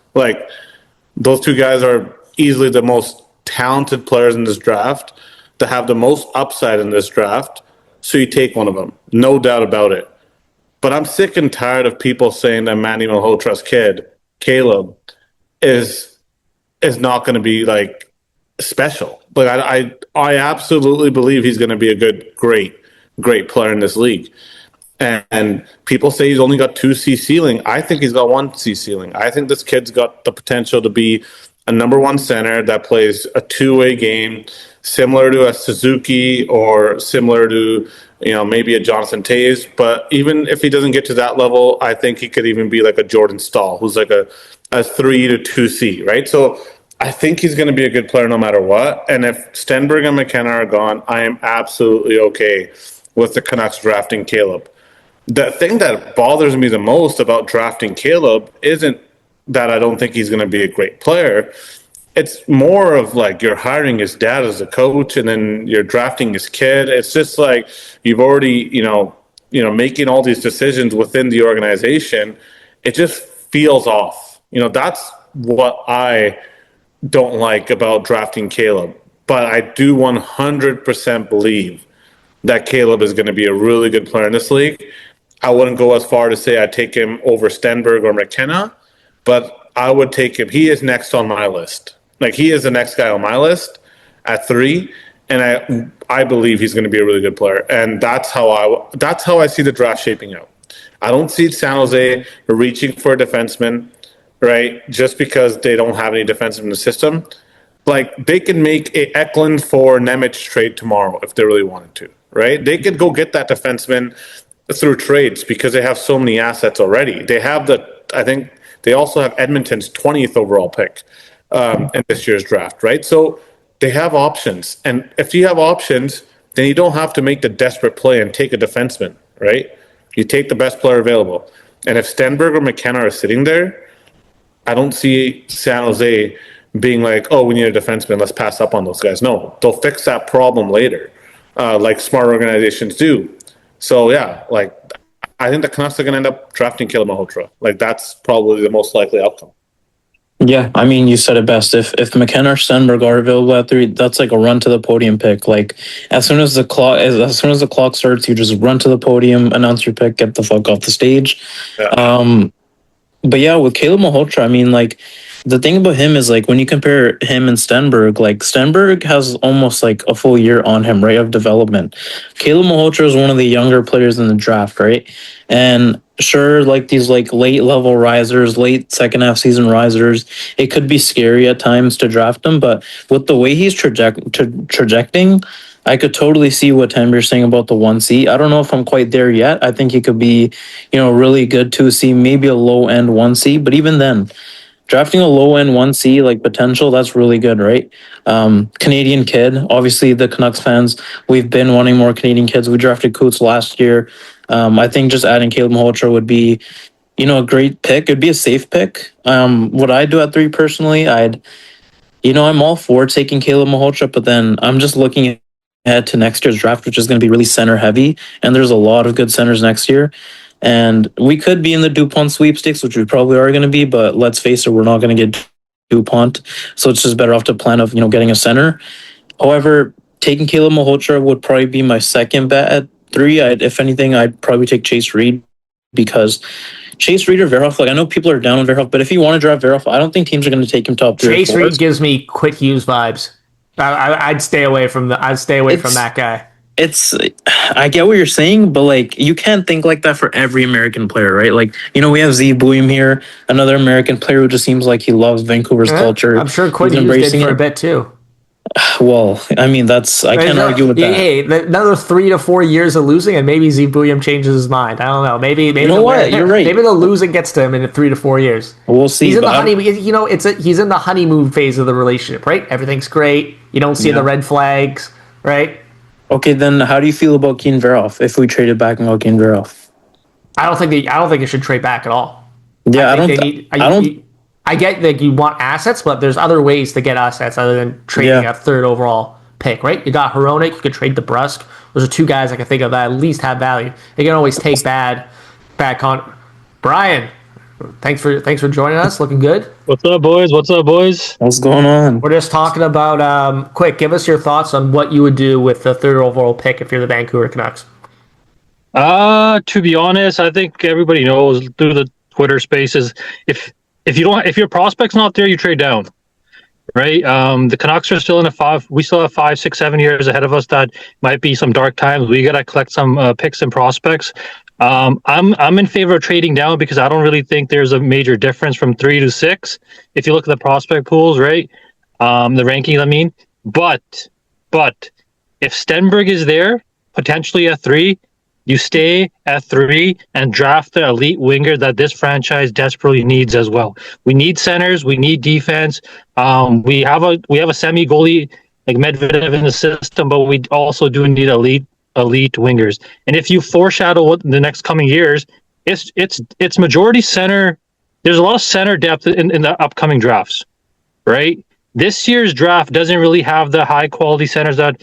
Speaker 2: Those two guys are easily the most talented players in this draft, to have the most upside in this draft. So you take one of them, no doubt about it. But I'm sick and tired of people saying that Manny Malhotra's kid, Caleb, is not going to be special. I absolutely believe he's going to be a great player in this league. And people say he's only got 2C ceiling. I think he's got 1C ceiling. I think this kid's got the potential to be a number 1 center that plays a two-way game, similar to a Suzuki or similar to maybe a Jonathan Toews. But even if he doesn't get to that level, I think he could even be like a Jordan Staal, who's like a 3 to 2C, right? So I think he's going to be a good player no matter what. And if Stenberg and McKenna are gone, I am absolutely okay with the Canucks drafting Caleb. The thing that bothers me the most about drafting Caleb isn't that I don't think he's going to be a great player. It's more of you're hiring his dad as a coach and then you're drafting his kid. It's just you've already, making all these decisions within the organization. It just feels off. That's what I don't like about drafting Caleb. But I do 100% believe that Caleb is going to be a really good player in this league. I wouldn't go as far to say I'd take him over Stenberg or McKenna, but I would take him. He is next on my list. He is the next guy on my list at 3, and I believe he's going to be a really good player. And that's how I see the draft shaping out. I don't see San Jose reaching for a defenseman, right? Just because they don't have any defensemen in the system. They can make a Eklund for Nemec trade tomorrow if they really wanted to, right? They could go get that defenseman through trades because they have so many assets already. They have I think they also have Edmonton's 20th overall pick in this year's draft, right? So they have options. And if you have options, then you don't have to make the desperate play and take a defenseman, right? You take the best player available. And if Stenberg or McKenna are sitting there, I don't see San Jose being oh, we need a defenseman, let's pass up on those guys. No, they'll fix that problem later, like smart organizations do. So, yeah, I think the Canucks are going to end up drafting Caleb Malhotra. That's probably the most likely outcome.
Speaker 3: Yeah, I mean, you said it best. If McKenna or Stenberg are available at 3, that's a run to the podium pick. As soon as the clock starts, you just run to the podium, announce your pick, get the fuck off the stage. Yeah. But yeah, with Caleb Malhotra, I mean, the thing about him is when you compare him and Stenberg, Stenberg has almost a full year on him, right, of development. Caleb Malhotra is one of the younger players in the draft, right? And sure, these late level risers, late second half season risers, it could be scary at times to draft him, but with the way he's trajecting, I could totally see what Tamber's saying about the 1C. I don't know if I'm quite there yet. I think he could be, really good 2C, maybe a low end 1C, but even then, drafting a low end 1C potential, that's really good, right? Canadian kid, obviously the Canucks fans, we've been wanting more Canadian kids. We drafted Coots last year. I think just adding Caleb Malhotra would be, a great pick. It'd be a safe pick. What I do at 3 personally, I'm all for taking Caleb Malhotra, but then I'm just looking ahead to next year's draft, which is going to be really center heavy, and there's a lot of good centers next year. And we could be in the DuPont sweepstakes, which we probably are going to be, but let's face it, we're not going to get DuPont. So it's just better off to plan of, getting a center. However, taking Caleb Malhotra would probably be my second bet at 3. If anything, I'd probably take Chase Reed, because Chase Reed or Verhoff, I know people are down on Verhoff, but if you want to draft Verhoff, I don't think teams are going to take him top 3.
Speaker 1: Chase Reed gives me Quick Hughes vibes. I'd stay away from that guy.
Speaker 3: I get what you're saying, but like you can't think like that for every American player, right? Like, we have Z William here, another American player who just seems like he loves Vancouver's culture.
Speaker 1: I'm sure Quinn
Speaker 3: He's
Speaker 1: Hughes did
Speaker 3: embracing
Speaker 1: for a
Speaker 3: it.
Speaker 1: bit too.
Speaker 3: Well, I mean, I can't argue with that.
Speaker 1: Hey, another 3 to 4 years of losing, and maybe Z William changes his mind. I don't know. Maybe
Speaker 3: You know what? You're right.
Speaker 1: Maybe the losing gets to him in 3 to 4 years.
Speaker 3: We'll see.
Speaker 1: He's in the honeymoon. He's in the honeymoon phase of the relationship, right? Everything's great. You don't see the red flags, right?
Speaker 3: Okay, then how do you feel about Keen Veroff if we traded back and got Keen Veroff?
Speaker 1: I don't think they should trade back at all.
Speaker 3: Yeah,
Speaker 1: I get that you want assets, but there's other ways to get assets other than trading a third overall pick, right? You got Hronek, you could trade DeBrusque. Those are two guys I can think of that at least have value. They can always take bad Brian, thanks for joining us. Looking good.
Speaker 4: What's up, boys?
Speaker 3: What's going on?
Speaker 1: We're just talking about quick, give us your thoughts on what you would do with the third overall pick if you're the Vancouver Canucks.
Speaker 4: To be honest, I think everybody knows through the Twitter spaces, if your prospect's not there, you trade down. Right? The Canucks are still we still have 5, 6, 7 years ahead of us that might be some dark times. We gotta collect some picks and prospects. I'm in favor of trading down because I don't really think there's a major difference from 3 to 6. If you look at the prospect pools, right? The rankings, I mean. But if Stenberg is there, potentially at 3, you stay at 3 and draft the elite winger that this franchise desperately needs as well. We need centers. We need defense. We have a semi goalie like Medvedev in the system, but we also do need elite wingers. And if you foreshadow the next coming years, it's majority center. There's a lot of center depth in the upcoming drafts, right? This year's draft doesn't really have the high quality centers that,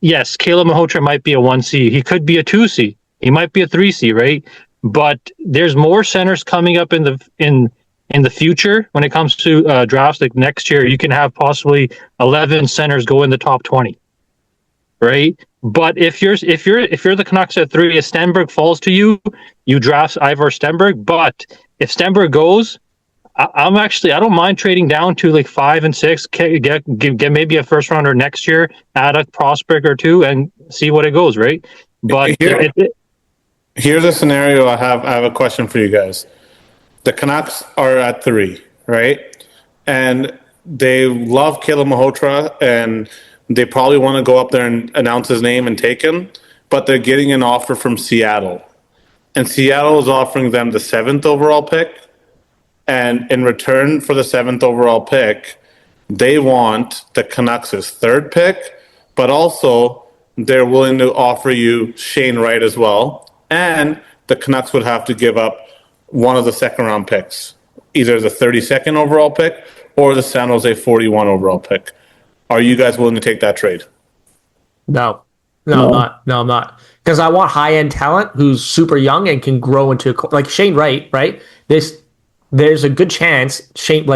Speaker 4: yes, Caleb Malhotra might be a 1C. He could be a 2C. He might be a 3C, right? But there's more centers coming up in the future when it comes to drafts. Like next year, you can have possibly 11 centers go in the top 20, right? But if you're the Canucks at 3, if Stenberg falls to you, you draft Ivar Stenberg. But if Stenberg goes, I don't mind trading down to like 5 and 6, get maybe a first rounder next year, add a prospect or 2, and see what it goes, right? But
Speaker 2: here's a scenario. I have a question for you guys. The Canucks are at 3, right? And they love Caleb Malhotra, and they probably want to go up there and announce his name and take him, but they're getting an offer from Seattle. And Seattle is offering them the 7th overall pick. And in return for the 7th overall pick, they want the Canucks' 3rd pick, but also they're willing to offer you Shane Wright as well. And the Canucks would have to give up one of the second-round picks, either the 32nd overall pick or the San Jose 41 overall pick. Are you guys willing to take that trade?
Speaker 1: No, I'm not. No, I'm not. Because I want high-end talent who's super young and can grow into like Shane Wright, right? There's a good chance Shane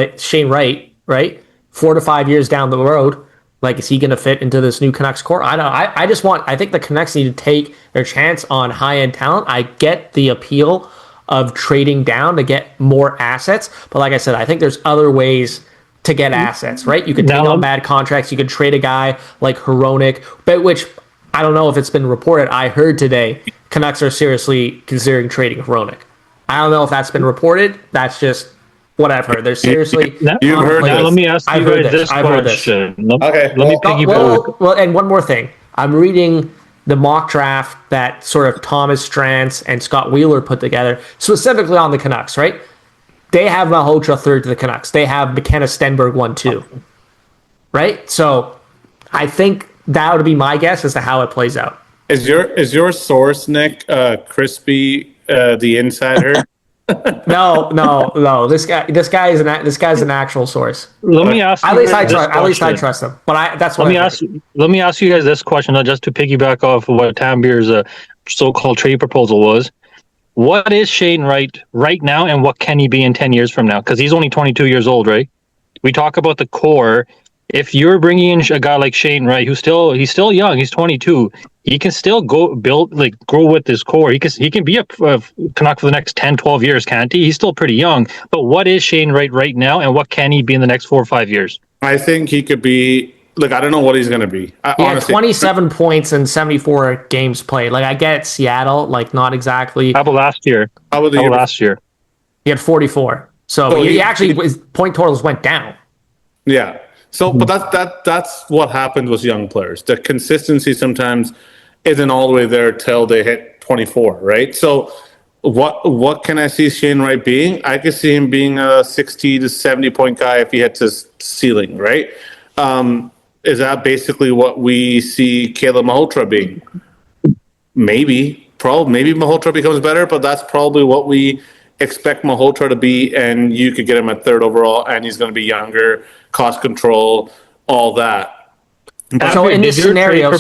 Speaker 1: Wright, right? 4 to 5 years down the road, like, is he going to fit into this new Canucks core? I don't know. I think the Canucks need to take their chance on high-end talent. I get the appeal of trading down to get more assets, but like I said, I think there's other ways to get assets, right? You could take on bad contracts. You could trade a guy like Hronek, but which I don't know if it's been reported. I heard today Canucks are seriously considering trading Hronek. I don't know if that's been reported. That's just what I've heard. They're seriously.
Speaker 2: You've heard this.
Speaker 4: Let me ask you this question.
Speaker 2: Okay.
Speaker 4: Let me piggyback.
Speaker 1: Well, and one more thing. I'm reading the mock draft that sort of Thomas Strantz and Scott Wheeler put together, specifically on the Canucks, right? They have Malhotra 3rd to the Canucks. They have McKenna Stenberg 1-2, right? So I think that would be my guess as to how it plays out.
Speaker 2: Is your source, Nick, Crispy, the insider?
Speaker 1: No. This guy's an actual source.
Speaker 4: Let me ask.
Speaker 1: At least I trust him. But that's what.
Speaker 4: Let me ask you guys this question, just to piggyback off of what Tambier's so-called trade proposal was. What is Shane Wright right now, and what can he be in 10 years from now? Because he's only 22 years old, right? We talk about the core. If you're bringing in a guy like Shane Wright, he's still young, he's 22. He can still grow with this core. He can be a Canuck for the next 10, 12 years, can't he? He's still pretty young. But what is Shane Wright right now, and what can he be in the next 4 or 5 years?
Speaker 2: I think he could be Like, I don't know what he's going to be.
Speaker 1: He had 27 points in 74 games played. Like, I get Seattle, like, not exactly.
Speaker 4: How about last year?
Speaker 2: How about
Speaker 4: last year?
Speaker 1: He had 44. So he actually, his point totals went down.
Speaker 2: Yeah. So, but that's what happens with young players. The consistency sometimes isn't all the way there till they hit 24, right? So, what can I see Shane Wright being? I could see him being a 60 to 70 point guy if he hits his ceiling, right? Is that basically what we see Caleb Malhotra being? Maybe Malhotra becomes better, but that's probably what we expect Malhotra to be, and you could get him at third overall, and he's going to be younger, cost control, all that.
Speaker 1: So in this scenario,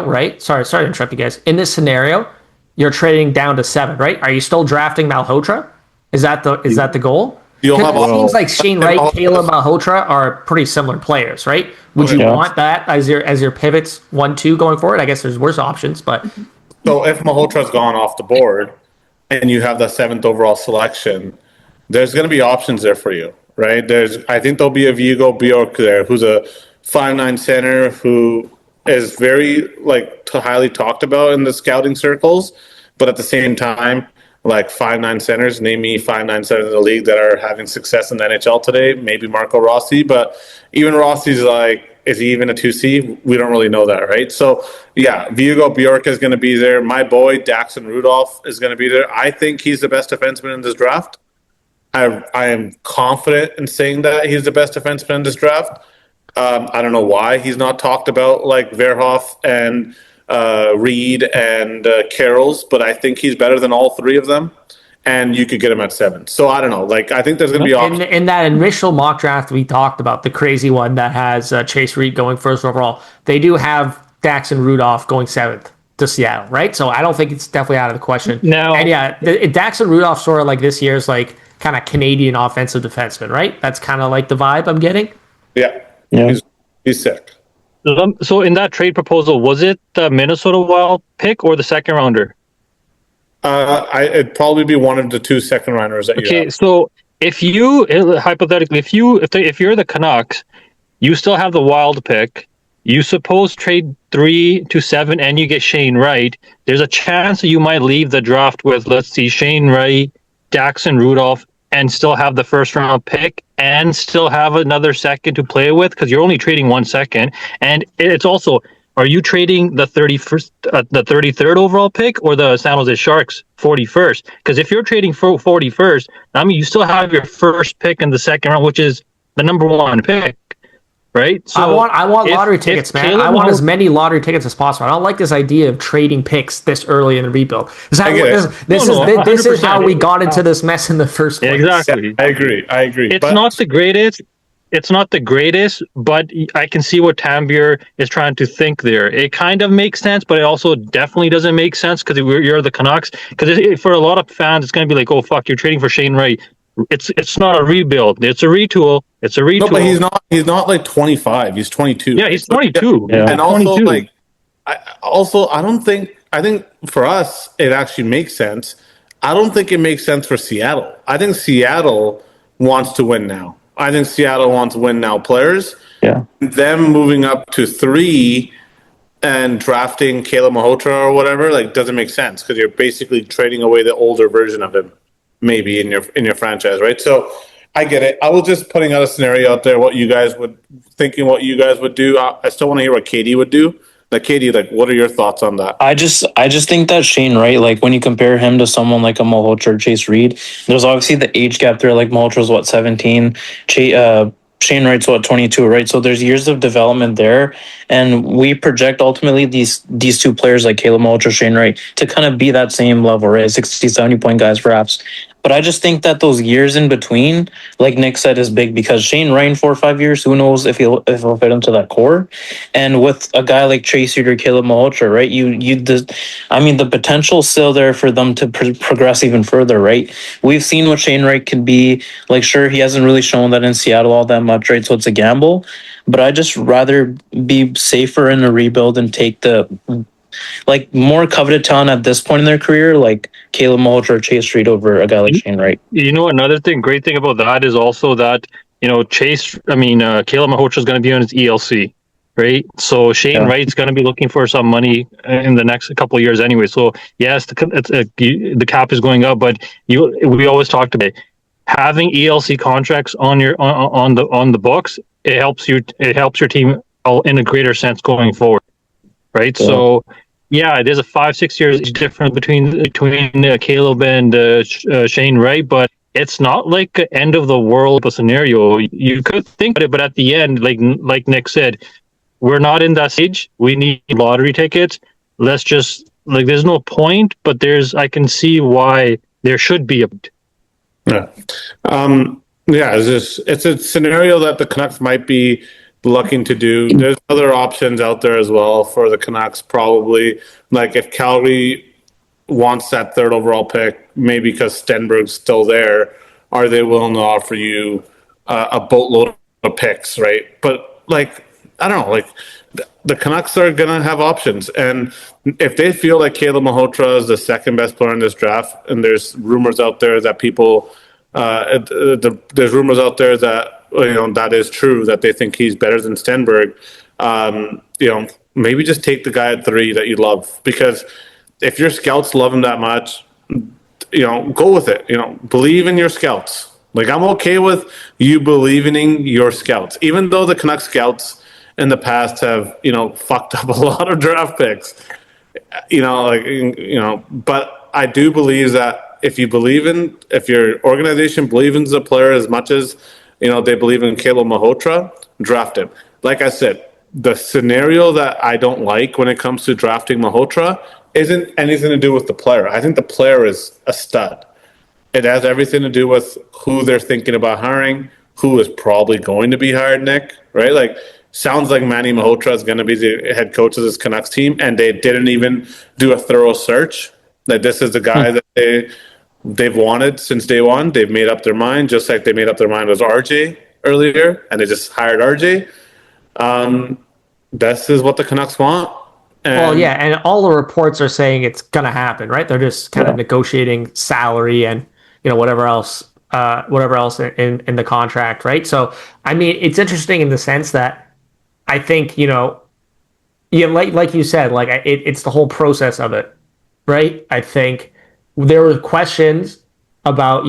Speaker 1: right? Sorry to interrupt you guys. In this scenario, you're trading down to 7, right? Are you still drafting Malhotra? Is that the goal? It seems like Shane Wright, Caleb Malhotra are pretty similar players, right? Would you want that as your pivots 1-2 going forward? I guess there's worse options, but
Speaker 2: so if Malhotra's gone off the board and you have the 7th overall selection, there's going to be options there for you, right? I think there'll be a Hugo Bjork there, who's a 5'9" center who is very highly talked about in the scouting circles, but at the same time, like 5'9" centers, name me 5'9" centers in the league that are having success in the NHL today. Maybe Marco Rossi, but even Rossi's is he even a 2C? We don't really know that, right? So yeah, Hugo Bjork is going to be there. My boy Daxon Rudolph is going to be there. I think he's the best defenseman in this draft. I am confident in saying that he's the best defenseman in this draft. I don't know why he's not talked about like Verhoff and Reed and Carroll's, but I think he's better than all 3 of them, and you could get him at 7. So I don't know. Like, I think there's going to be options.
Speaker 1: In that initial mock draft we talked about, the crazy one that has Chase Reed going first overall, they do have Daxon Rudolph going 7th to Seattle, right? So I don't think it's definitely out of the question.
Speaker 4: No.
Speaker 1: And yeah, Daxon Rudolph sort of like this year's like kind of Canadian offensive defenseman, right? That's kind of like the vibe I'm getting.
Speaker 2: Yeah. He's sick.
Speaker 4: So in that trade proposal, was it the Minnesota Wild pick or the second rounder?
Speaker 2: It'd probably be one of the 2 second rounders that you have.
Speaker 4: Okay, so if you hypothetically, if you're the Canucks, you still have the Wild pick. You suppose trade 3 to 7, and you get Shane Wright. There's a chance that you might leave the draft with, let's see, Shane Wright, Daxon Rudolph, and still have the first round pick and still have another second to play with, because you're only trading 1 second. And it's also, are you trading the 33rd overall pick or the San Jose Sharks 41st? Because if you're trading for 41st, I mean, you still have your first pick in the second round, which is the number 1 pick. Right. So
Speaker 1: I want lottery tickets, man. I want as many lottery tickets as possible. I don't like this idea of trading picks this early in the rebuild. This is how we got into this mess in the first place.
Speaker 4: Exactly.
Speaker 2: I agree.
Speaker 4: It's not the greatest. It's not the greatest, but I can see what Tambier is trying to think there. It kind of makes sense, but it also definitely doesn't make sense because you're the Canucks. Because for a lot of fans, it's going to be like, oh, fuck, you're trading for Shane Wright. It's not a rebuild. It's a retool. No,
Speaker 2: but he's not like 25. He's 22.
Speaker 4: Yeah, he's 22.
Speaker 2: Yeah. And also 22. I think for us it actually makes sense. I don't think it makes sense for Seattle. I think Seattle wants to win now. I think Seattle wants to win now players.
Speaker 3: Yeah.
Speaker 2: Them moving up to 3 and drafting Caleb Malhotra or whatever doesn't make sense because you're basically trading away the older version of him. Maybe in your franchise, right? So I get it. I was just putting out a scenario out there. What you guys would do. I still want to hear what Katie would do. Katie, what are your thoughts on that?
Speaker 3: I just think that Shane Wright, when you compare him to someone like a Malhotra or Chase Reed, there's obviously the age gap there. Like Malhotra's 17, Shane Wright's 22, right? So there's years of development there, and we project ultimately these 2 players like Caleb Malhotra, Shane Wright to kind of be that same level, right? 60, 70 point guys perhaps. But I just think that those years in between, like Nick said, is big because Shane Wright in 4 or 5 years, who knows if he'll fit into that core. And with a guy like Chase Reed or Caleb Malhotra, right? The potential's still there for them to progress even further, right? We've seen what Shane Wright can be. Sure, he hasn't really shown that in Seattle all that much, right? So it's a gamble. But I just rather be safer in a rebuild and take the more coveted talent at this point in their career, like Caleb Malhotra or Chase Reed over a guy like Shane Wright.
Speaker 4: Another great thing about that is also that Caleb Malhotra is going to be on his ELC, right? So Shane Wright's going to be looking for some money in the next couple of years anyway. So yes, the cap is going up, but we always talked about having ELC contracts on the books. It helps your team in a greater sense going forward, right? Yeah. So yeah, it is a 5-6 years difference between Caleb and Shane Wright, but it's not like an end of the world scenario. You could think of it, but at the end, like Nick said, we're not in that stage. We need lottery tickets. Let's just there's no point, but I can see why there should be a.
Speaker 2: Yeah, it's a scenario that the Canucks might be looking to do. There's other options out there as well for the Canucks, probably. Like if Calgary wants that third overall pick, maybe because Stenberg's still there, are they willing to offer you a boatload of picks, right? But I don't know, the Canucks are going to have options. And if they feel like Caleb Malhotra is the second best player in this draft, and there's rumors out there that there's rumors out there that, that is true, that they think he's better than Stenberg, maybe just take the guy at 3 that you love. Because if your scouts love him that much, go with it. Believe in your scouts. I'm okay with you believing in your scouts, even though the Canucks scouts in the past have, fucked up a lot of draft picks. But I do believe that if your organization believes in the player as much as, they believe in Caleb Malhotra, draft him. Like I said, the scenario that I don't like when it comes to drafting Malhotra isn't anything to do with the player. I think the player is a stud. It has everything to do with who they're thinking about hiring, who is probably going to be hired, Nick, right? Sounds like Manny Malhotra is going to be the head coach of this Canucks team, and they didn't even do a thorough search. This is the guy that they've wanted since day one. They've made up their mind, just like they made up their mind with RJ earlier, and they just hired RJ. This is what the Canucks want.
Speaker 1: And all the reports are saying it's going to happen, right? They're just kind of negotiating salary and whatever else in the contract, right? So I mean, it's interesting in the sense that I think like you said, it's the whole process of it, right? I think there were questions about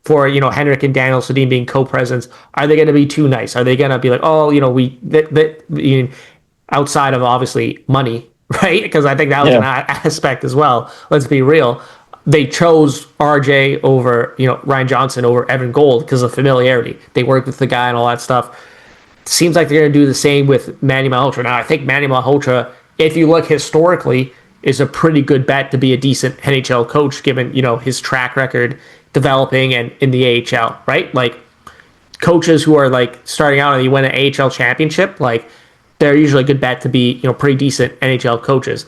Speaker 1: for Henrik and Daniel Sedin being co-presidents. Are they going to be too nice? Are they going to be like, outside of obviously money, right? Because I think that was an aspect as well. Let's be real. They chose RJ over, Ryan Johnson over Evan Gold because of familiarity. They worked with the guy and all that stuff. Seems like they're going to do the same with Manny Malhotra. Now, I think Manny Malhotra, if you look historically, is a pretty good bet to be a decent NHL coach given, his track record developing and in the AHL, right? Coaches who are starting out and you win an AHL championship, they're usually a good bet to be, pretty decent NHL coaches.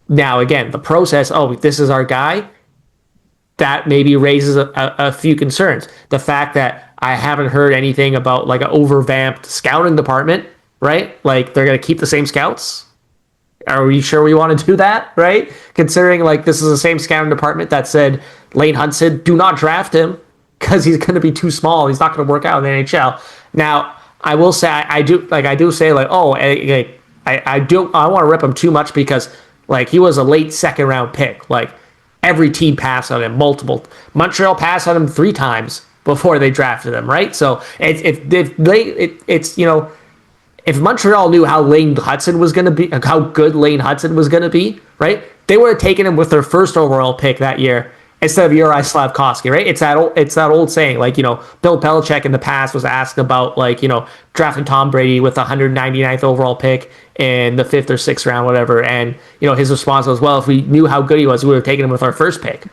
Speaker 1: Now, again, the process, this is our guy, that maybe raises a few concerns. The fact that I haven't heard anything about an overvamped scouting department, right? They're going to keep the same scouts. Are we sure we want to do that, right? Considering this is the same scouting department that said Lane Hudson, do not draft him because he's going to be too small. He's not going to work out in the NHL. Now, I will say I do say I want to rip him too much because he was a late second round pick. Every team passed on him multiple. Montreal passed on him 3 times before they drafted him, right? So if Montreal knew how Lane Hudson was going to be, how good Lane Hudson was going to be, right? They would have taken him with their first overall pick that year instead of Uri Slavkovsky, right? It's that old saying, Bill Belichick in the past was asked about drafting Tom Brady with the 199th overall pick in the 5th or 6th round, whatever, and his response was, well, if we knew how good he was, we would have taken him with our first pick,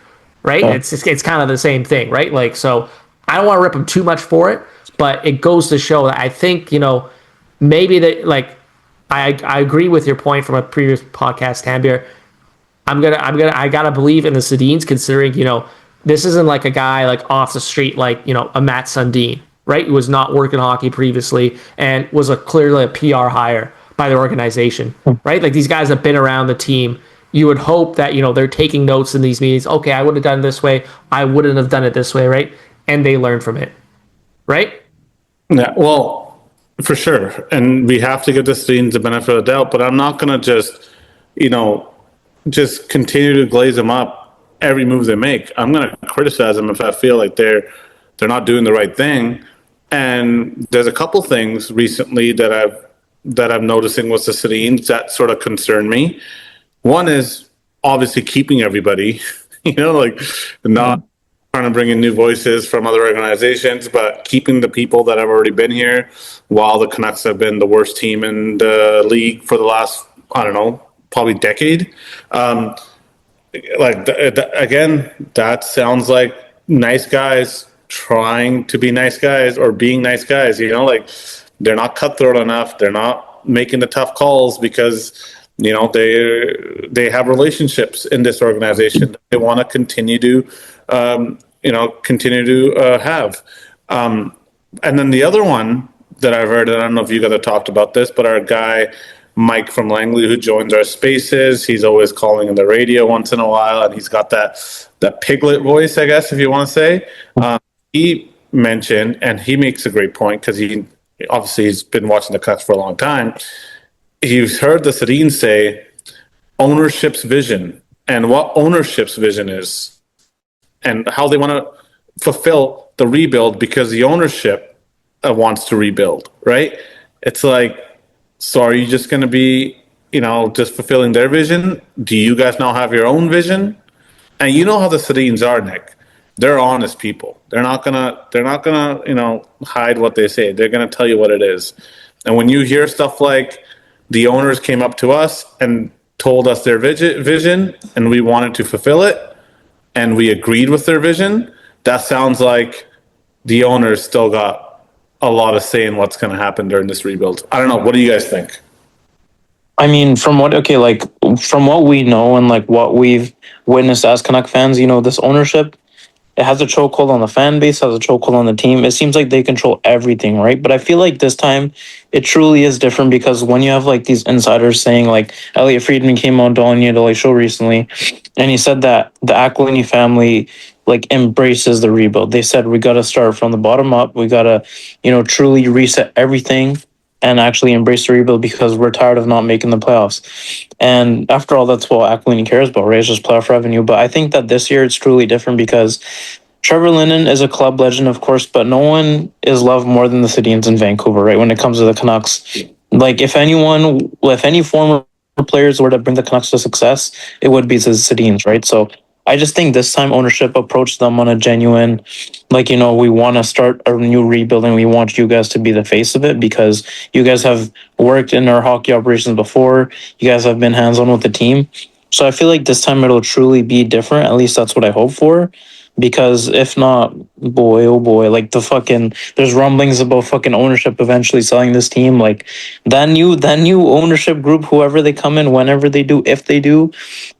Speaker 1: right? Oh. It's kind of the same thing, right? So I don't want to rip him too much for it, but it goes to show that I think maybe that I agree with your point from a previous podcast, Tambier. I gotta believe in the Sedins, considering this isn't a guy off the street a Matt Sundin, right? Who was not working hockey previously and was clearly a PR hire by the organization, right? These guys have been around the team. You would hope that they're taking notes in these meetings. Okay, I would have done it this way. I wouldn't have done it this way, right? And they learn from it, right?
Speaker 2: Yeah, well, for sure. And we have to give the Sedins the benefit of the doubt, but I'm not going to just, you know, just continue to glaze them up every move they make. I'm going to criticize them if I feel like they're not doing the right thing. And there's a couple things recently that I'm noticing with the Sedins that sort of concern me. One is obviously keeping everybody, like not trying to bring in new voices from other organizations, but keeping the people that have already been here while the Canucks have been the worst team in the league for the last, I don't know, probably decade. Again, that sounds like nice guys trying to be nice guys or being nice guys, they're not cutthroat enough. They're not making the tough calls because they have relationships in this organization that they want to continue to have. And then the other one that I've heard, and I don't know if you guys have talked about this, but our guy Mike from Langley, who joins our spaces, he's always calling on the radio once in a while, and he's got that piglet voice, I guess, if you want to say. He mentioned, and he makes a great point because he's been watching the Canucks for a long time. He's heard the Sedins say ownership's vision and what ownership's vision is and how they want to fulfill the rebuild because the ownership wants to rebuild, right? It's like, so are you just going to be, just fulfilling their vision? Do you guys now have your own vision? And you know how the Sedins are, Nick. They're honest people. They're not gonna, hide what they say. They're gonna tell you what it is. And when you hear stuff like the owners came up to us and told us their vision, and we wanted to fulfill it, and we agreed with their vision, that sounds like the owners still got a lot of say in what's going to happen during this rebuild. I don't know. What do you guys think?
Speaker 3: I mean, from what we know and like what we've witnessed as Canuck fans, this ownership, it has a chokehold on the fan base, has a chokehold on the team. It seems like they control everything, right? But I feel like this time it truly is different because when you have like these insiders saying, like Elliot Friedman came on Dawn Daily Show recently, and he said that the Aquilini family like embraces the rebuild. They said we got to start from the bottom up. We got to, truly reset everything and actually embrace the rebuild because we're tired of not making the playoffs. And after all, that's what Aquilini cares about, right? It's just playoff revenue. But I think that this year it's truly different because Trevor Linden is a club legend, of course, but no one is loved more than the Sedins in Vancouver, right? When it comes to the Canucks. Like, if any former players were to bring the Canucks to success, it would be the Sedins, right? So I just think this time ownership approached them on a genuine, we want to start a new rebuild and we want you guys to be the face of it because you guys have worked in our hockey operations before. You guys have been hands-on with the team. So I feel like this time it'll truly be different. At least that's what I hope for. Because if not, boy, oh boy, there's rumblings about fucking ownership eventually selling this team. Like that new ownership group, whoever they come in, whenever they do, if they do,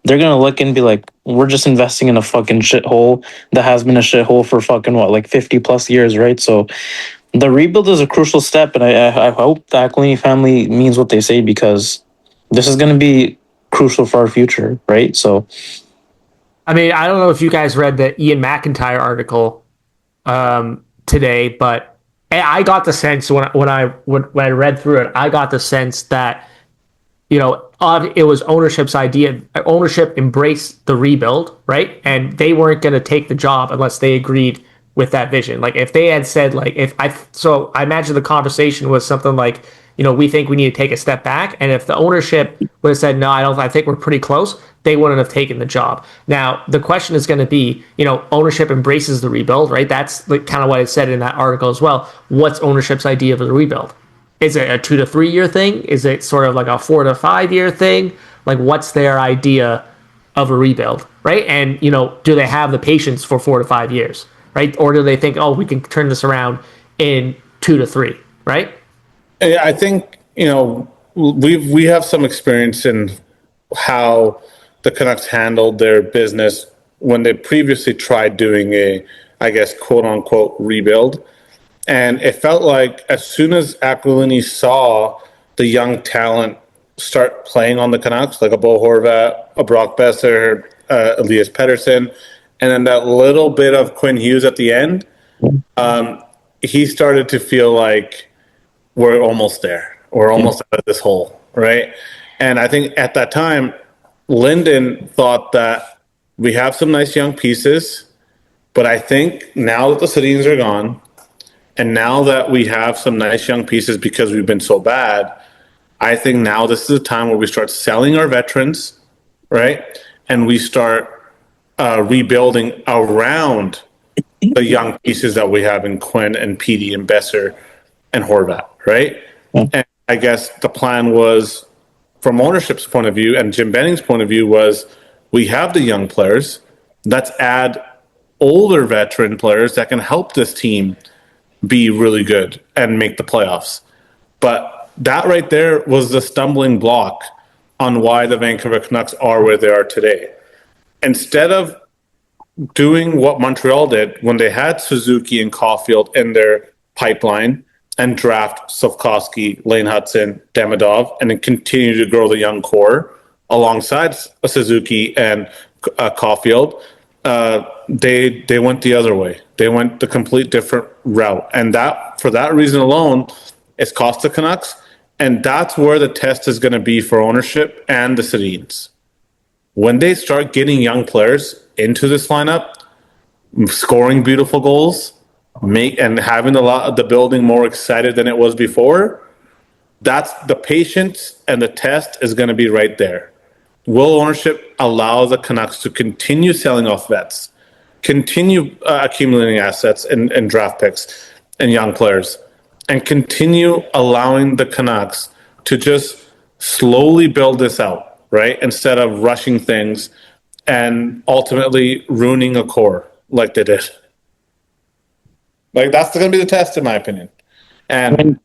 Speaker 3: they're gonna look and be like, we're just investing in a fucking shithole that has been a shithole for fucking 50 plus years, right? So the rebuild is a crucial step, and I hope the Aquilini family means what they say because this is gonna be crucial for our future, right? So.
Speaker 1: I mean, I don't know if you guys read the Ian McIntyre article today, but I got the sense when I read through it, I got the sense that it was ownership's idea. Ownership embraced the rebuild, right? And they weren't going to take the job unless they agreed with that vision. Like if they had said I imagine the conversation was something like, we think we need to take a step back. And if the ownership would have said, no, I think we're pretty close, they wouldn't have taken the job. Now, the question is going to be, ownership embraces the rebuild, right? That's kind of what it said in that article as well. What's ownership's idea of the rebuild? Is it a 2 to 3 year thing? Is it sort of like a 4 to 5 year thing? Like what's their idea of a rebuild, right? And, do they have the patience for 4 to 5 years, right? Or do they think, we can turn this around in 2 to 3, right?
Speaker 2: I think, we have some experience in how the Canucks handled their business when they previously tried doing a, I guess, quote unquote rebuild. And it felt like as soon as Aquilini saw the young talent start playing on the Canucks, like a Bo Horvat, a Brock Besser, Elias Pettersson, and then that little bit of Quinn Hughes at the end, he started to feel like we're almost there. We're almost out of this hole, right? And I think at that time, Linden thought that we have some nice young pieces, but I think now that the Sedins are gone, and now that we have some nice young pieces because we've been so bad, I think now this is the time where we start selling our veterans, right? And we start rebuilding around the young pieces that we have in Quinn and Petey and Besser and Horvat, right? And I guess the plan was, from ownership's point of view and Jim Benning's point of view, was we have the young players. Let's add older veteran players that can help this team be really good and make the playoffs. But that right there was the stumbling block on why the Vancouver Canucks are where they are today. Instead of doing what Montreal did when they had Suzuki and Caulfield in their pipeline and draft Slavkovsky, Lane Hudson, Demidov, and then continue to grow the young core alongside Suzuki and Caulfield, they went the other way. They went the complete different route. And that, for that reason alone, it's cost the Canucks. And that's where the test is going to be for ownership and the Sedins. When they start getting young players into this lineup, scoring beautiful goals, and having the building more excited than it was before, that's the patience, and the test is going to be right there. Will ownership allow the Canucks to continue selling off vets, continue accumulating assets and draft picks and young players, and continue allowing the Canucks to just slowly build this out, right? Instead of rushing things and ultimately ruining a core like they did. Like, that's going to be the test, in my opinion. And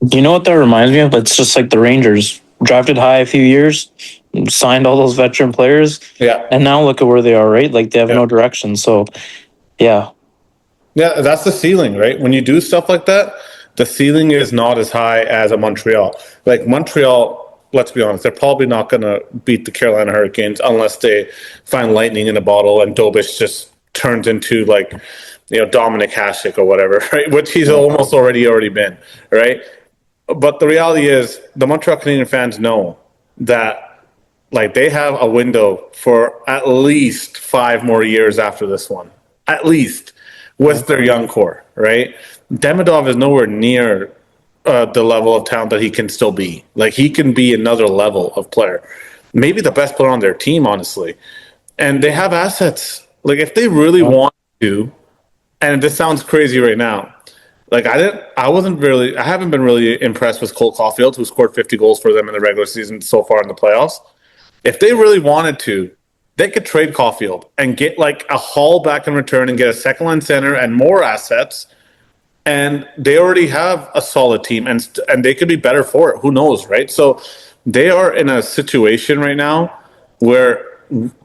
Speaker 3: do you know what that reminds me of? It's just like the Rangers drafted high a few years, signed all those veteran players, and now look at where they are, right? Like, they have no direction. So, yeah,
Speaker 2: that's the ceiling, right? When you do stuff like that, the ceiling is not as high as a Montreal. Like, Montreal, let's be honest, they're probably not going to beat the Carolina Hurricanes unless they find lightning in a bottle and Dobich just turns into, like, Dominic Hasek or whatever, right? Which he's almost already been, right? But the reality is, the Montreal Canadiens fans know that, like, they have a window for at least 5 more years after this one, at least, with their young core, right? Demidov is nowhere near the level of talent that he can still be. Like, he can be another level of player, maybe the best player on their team, honestly. And they have assets. Like, if they really want to, and this sounds crazy right now, like, I haven't been really impressed with Cole Caulfield, who scored 50 goals for them in the regular season so far in the playoffs. If they really wanted to, they could trade Caulfield and get, like, a haul back in return and get a second-line center and more assets. And they already have a solid team, and they could be better for it. Who knows, right? So they are in a situation right now where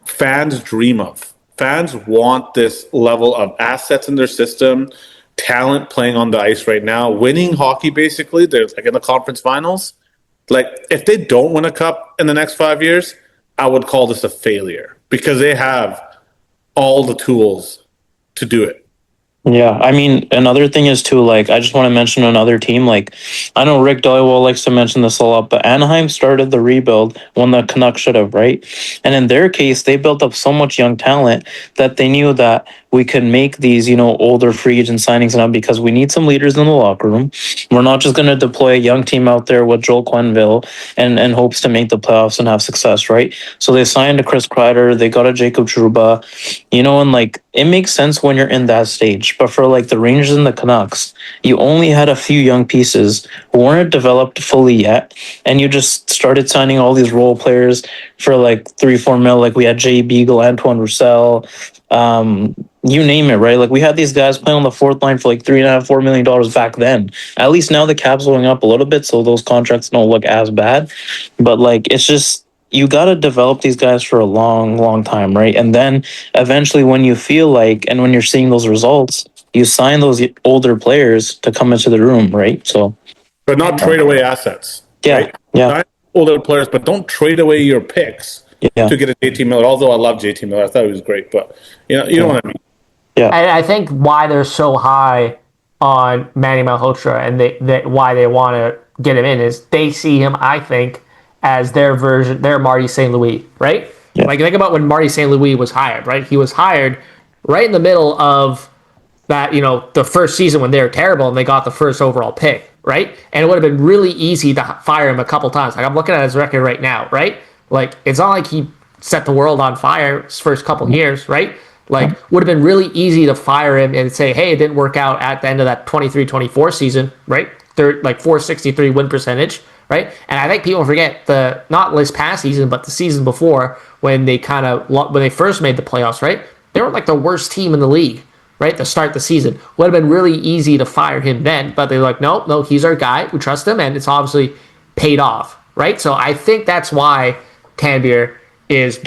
Speaker 2: fans dream of. Fans want this level of assets in their system, talent playing on the ice right now, winning hockey, basically. They're, like, in the conference finals. Like, if they don't win a cup in the next 5 years, I would call this a failure because they have all the tools to do it.
Speaker 3: Yeah, I mean, another thing is too, like, I just want to mention another team. Like, I know Rick Doywall likes to mention this a lot, but Anaheim started the rebuild when the Canucks should have, right? And in their case, they built up so much young talent that they knew that we could make these, older free agent signings now because we need some leaders in the locker room. We're not just going to deploy a young team out there with Joel Quenneville and hopes to make the playoffs and have success, right? So they signed a Chris Kreider, they got a Jacob Trouba, and, like, it makes sense when you're in that stage. But for, like, the Rangers and the Canucks, you only had a few young pieces who weren't developed fully yet, and you just started signing all these role players for, like, 3-4 mil. Like, we had Jay Beagle, Antoine Roussel, you name it, right? Like, we had these guys playing on the fourth line for like $3.5-4 million back then. At least now the cap's going up a little bit, so those contracts don't look as bad. But, like, it's just, you got to develop these guys for a long, long time, right? And then eventually when you feel like, and when you're seeing those results, you sign those older players to come into the room, right? So,
Speaker 2: but not trade away assets.
Speaker 3: Yeah,
Speaker 2: right?
Speaker 3: yeah.
Speaker 2: Not older players, but don't trade away your picks to get a JT Miller. Although I love JT Miller, I thought he was great, but you know what I mean.
Speaker 3: Yeah,
Speaker 1: I think why they're so high on Manny Malhotra and why they want to get him in is they see him, I think, as their Marty St. Louis, right?
Speaker 3: Yeah.
Speaker 1: Like think about when Marty St. Louis was hired, right? He was hired right in the middle of that, the first season when they were terrible and they got the first overall pick, right? And it would have been really easy to fire him a couple times. Like I'm looking at his record right now, right? Like it's not like he set the world on fire his first couple years, right? Like would have been really easy to fire him and say, hey, it didn't work out at the end of that 23-24 season, right? Like 463 win percentage, right? And I think people forget not this past season, but the season before when they first made the playoffs, right? They were like the worst team in the league, right? To start the season. Would have been really easy to fire him then, but they're like, no, he's our guy. We trust him, and it's obviously paid off, right? So I think that's why Tanbeer is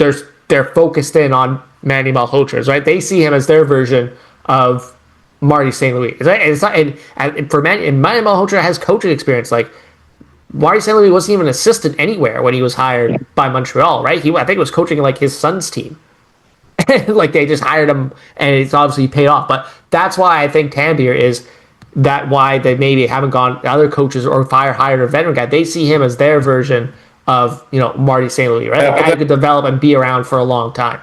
Speaker 1: they're focused in on Manny Malhotra, right? They see him as their version of Marty St. Louis. Right? And it's not, and for Manny Malhotra has coaching experience. Like Marty St. Louis wasn't even an assistant anywhere when he was hired by Montreal, right? I think he was coaching like his son's team. Like they just hired him, and it's obviously paid off. But that's why I think Tanbeer is why they maybe haven't gone other coaches or hired a veteran guy. They see him as their version of Marty St. Louis, right? A guy who could develop and be around for a long time.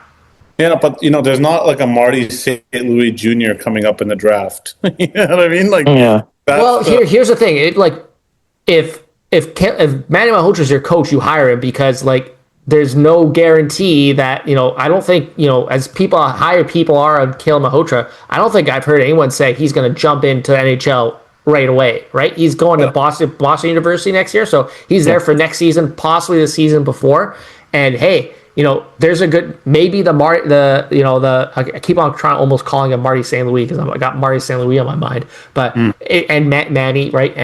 Speaker 2: Yeah, but there's not like a Marty St. Louis Jr. coming up in the draft. You know what I mean? Like,
Speaker 3: Yeah.
Speaker 1: Here's the thing. If Manny Malhotra is your coach, you hire him because there's no guarantee that I don't think as higher people are on Kale Malhotra, I don't think I've heard anyone say he's going to jump into the NHL right away. Right? He's going to Boston University next year, so he's there for next season, possibly the season before. And hey, there's a good maybe I keep on trying almost calling him Marty St. Louis because I got Marty St. Louis on my mind, but and Manny, right?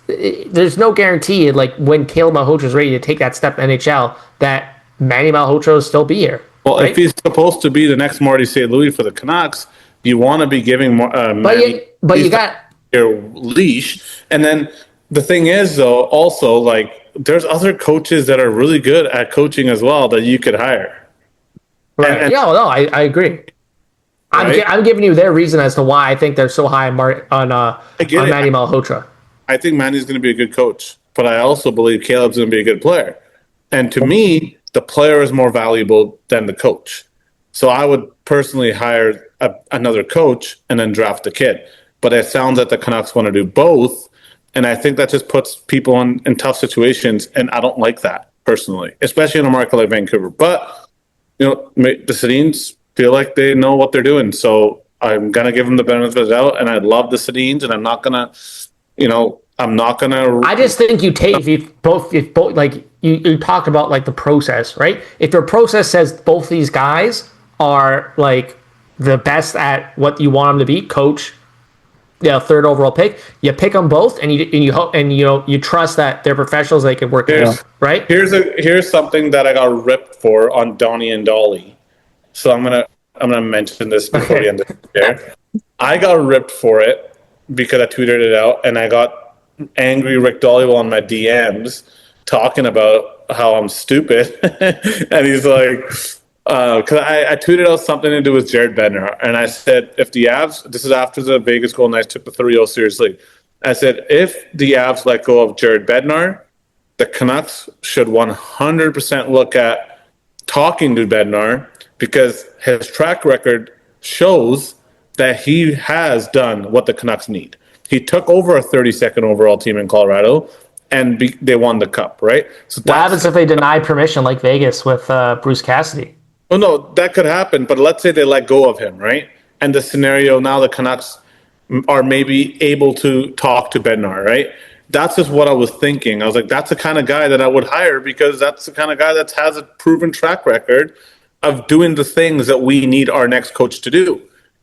Speaker 1: There's no guarantee when Caleb Malhotra is ready to take that step in NHL that Manny Malhotra will still be here.
Speaker 2: Well,
Speaker 1: right?
Speaker 2: If he's supposed to be the next Marty St. Louis for the Canucks, you want to be giving Manny
Speaker 1: you got
Speaker 2: your leash. And then the thing is, though, also there's other coaches that are really good at coaching as well that you could hire.
Speaker 1: Right? I agree. Right? I'm giving you their reason as to why I think they're so high on Manny Malhotra.
Speaker 2: I think Manny's going to be a good coach, but I also believe Caleb's going to be a good player. And to me, the player is more valuable than the coach. So I would personally hire another coach and then draft the kid. But it sounds that the Canucks want to do both, and I think that just puts people in tough situations, and I don't like that personally, especially in a market like Vancouver. But the Sedins feel like they know what they're doing, so I'm gonna give them the benefit of the doubt. And I love the Sedins, and I'm not gonna. I just think you talked about the process, right? If your process says both these guys are the best at what you want them to be, coach, third overall pick, you pick them both, and you trust that they're professionals, they can work it out, right? Here's something that I got ripped for on Donnie and Dolly. So I'm gonna mention this before we end the year. I got ripped for it because I tweeted it out, and I got angry Rick Dollywell on my DMs talking about how I'm stupid, and he's like, because I tweeted out something to do with Jared Bednar, and I said, if the Avs, this is after the Vegas Golden Knights took the 3-0 seriously, I said, if the Avs let go of Jared Bednar, the Canucks should 100% look at talking to Bednar because his track record shows that he has done what the Canucks need. He took over a 32nd overall team in Colorado, and they won the cup, right? So
Speaker 1: what happens if they deny permission like Vegas with Bruce Cassidy?
Speaker 2: Well, no, that could happen, but let's say they let go of him, right? And the scenario now the Canucks are maybe able to talk to Bednar, right? That's just what I was thinking. I was like, that's the kind of guy that I would hire because that's the kind of guy that has a proven track record of doing the things that we need our next coach to do.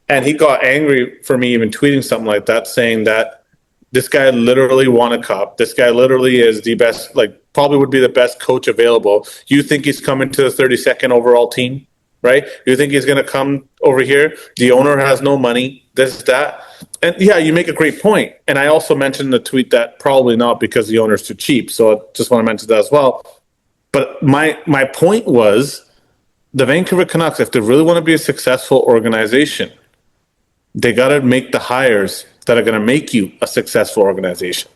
Speaker 2: And he got angry for me even tweeting something like that, saying that this guy literally won a cup. This guy literally is the best, probably would be the best coach available. You think he's coming to the 32nd overall team, right? You think he's going to come over here? The owner has no money, this, that. And yeah, you make a great point. And I also mentioned in the tweet that probably not because the owner's too cheap. So I just want to mention that as well. But my point was the Vancouver Canucks, if they really want to be a successful organization, they got to make the hires that are going to make you a successful organization.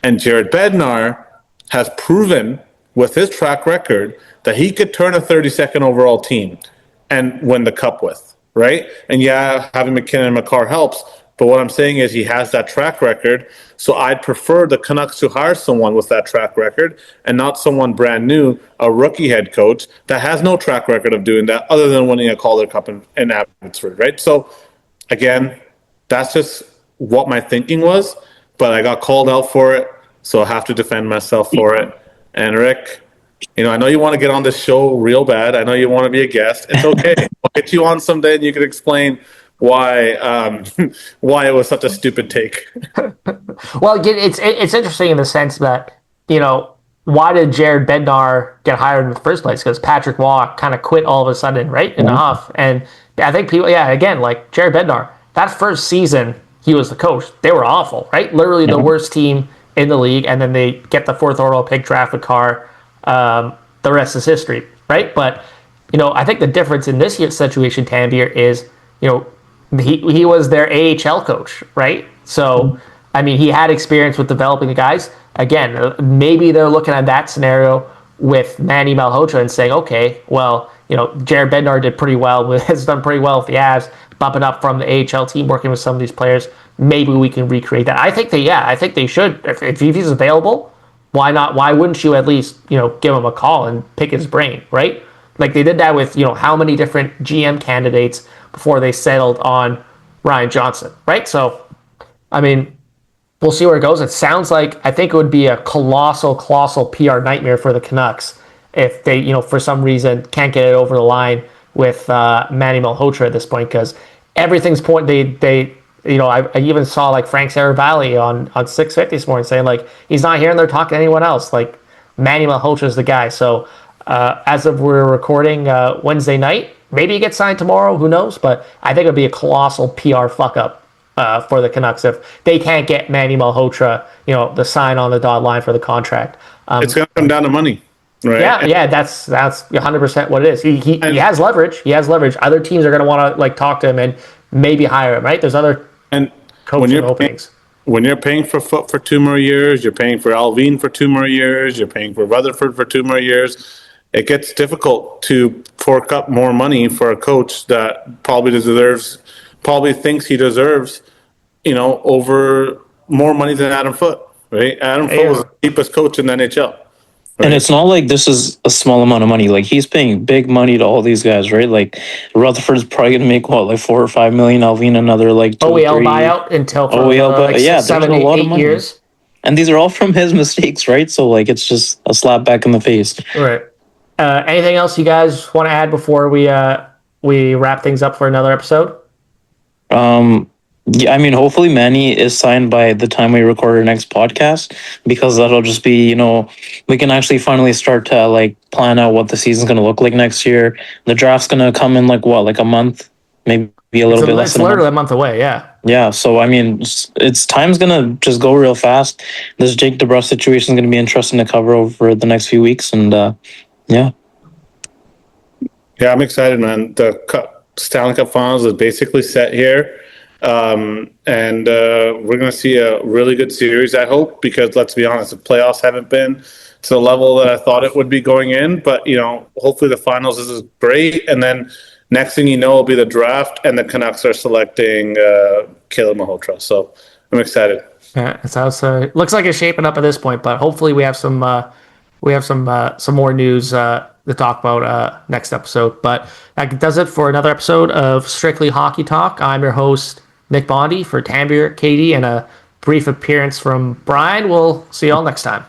Speaker 2: And Jared Bednar has proven with his track record that he could turn a 32nd overall team and win the cup with, right? And yeah, having McKinnon and McCarr helps. But what I'm saying is he has that track record. So I'd prefer the Canucks to hire someone with that track record and not someone brand new, a rookie head coach that has no track record of doing that other than winning a Calder Cup in Abbotsford, right? So again, that's just what my thinking was. But I got called out for it, so I have to defend myself for it. And Rick, I know you want to get on this show real bad. I know you want to be a guest. It's okay. I'll get you on someday and you can explain why it was such a stupid take.
Speaker 1: Well, it's interesting in the sense that, why did Jared Bednar get hired in the first place? Because Patrick Waugh kind of quit all of a sudden, right, in the huff. And I think people, again, like Jared Bednar, that first season he was the coach, they were awful, right? Literally the worst team in the league, and then they get the fourth overall pick, draft with Carr. The rest is history, right? But, I think the difference in this situation, Tanvir, is, he was their AHL coach, right? So, I mean, he had experience with developing the guys. Again, maybe they're looking at that scenario with Manny Malhotra and saying, okay, well, Jared Bednar did pretty well, has done pretty well with the Avs, bumping up from the AHL team, working with some of these players. Maybe we can recreate that. I think they should. If he's available, why not? Why wouldn't you at least, give him a call and pick his brain, right? Like they did that with, how many different GM candidates before they settled on Ryan Johnson, right? So, I mean, we'll see where it goes. It sounds like, I think it would be a colossal PR nightmare for the Canucks if they, for some reason can't get it over the line with Manny Malhotra at this point, because everything's I even saw like Frank Saravalli on 650 this morning saying like he's not here and they're talking to anyone else. Like Manny Malhotra is the guy. So as of we're recording Wednesday night, maybe he gets signed tomorrow. Who knows? But I think it'd be a colossal PR fuck up for the Canucks if they can't get Manny Malhotra, the sign on the dotted line for the contract.
Speaker 2: It's going to come down to money. Right.
Speaker 1: Yeah, that's 100% what it is. He has leverage. He has leverage. Other teams are going to want to like talk to him and maybe hire him. Right? There's other coaching openings.
Speaker 2: When you're paying for Foot for 2 more years, you're paying for Alvin for 2 more years, you're paying for Rutherford for 2 more years. It gets difficult to fork up more money for a coach that probably thinks he deserves, over more money than Adam Foote. Right? Adam Foote was the cheapest coach in the NHL. Right.
Speaker 3: And it's not like this is a small amount of money. Like he's paying big money to all these guys, right? Like Rutherford's probably going to make like $4 or $5 million. Alvin another like 2
Speaker 1: OEL buyout until for like 7, 8 years.
Speaker 3: And these are all from his mistakes, right? So like it's just a slap back in the face.
Speaker 1: Right. Anything else you guys want to add before we wrap things up for another episode?
Speaker 3: Yeah, I mean, hopefully Manny is signed by the time we record our next podcast, because that'll just be, we can actually finally start to like plan out what the season's going to look like next year. The draft's going to come in like a month, maybe a little bit less than a month.
Speaker 1: It's literally a month away, yeah.
Speaker 3: Yeah, so I mean, it's time's going to just go real fast. This Jake DeBrusk situation is going to be interesting to cover over the next few weeks, and yeah.
Speaker 2: Yeah, I'm excited, man. The Stanley Cup Finals is basically set here. And we're going to see a really good series, I hope, because let's be honest, the playoffs haven't been to the level that I thought it would be going in. But, hopefully the finals is great. And then next thing you know will be the draft, and the Canucks are selecting Caleb Malhotra. So I'm excited.
Speaker 1: Yeah, it sounds looks like it's shaping up at this point, but hopefully we have some more news to talk about next episode. But that does it for another episode of Strictly Hockey Talk. I'm your host, Nick Bondi, for Tanvir, Katie, and a brief appearance from Brian. We'll see you all next time.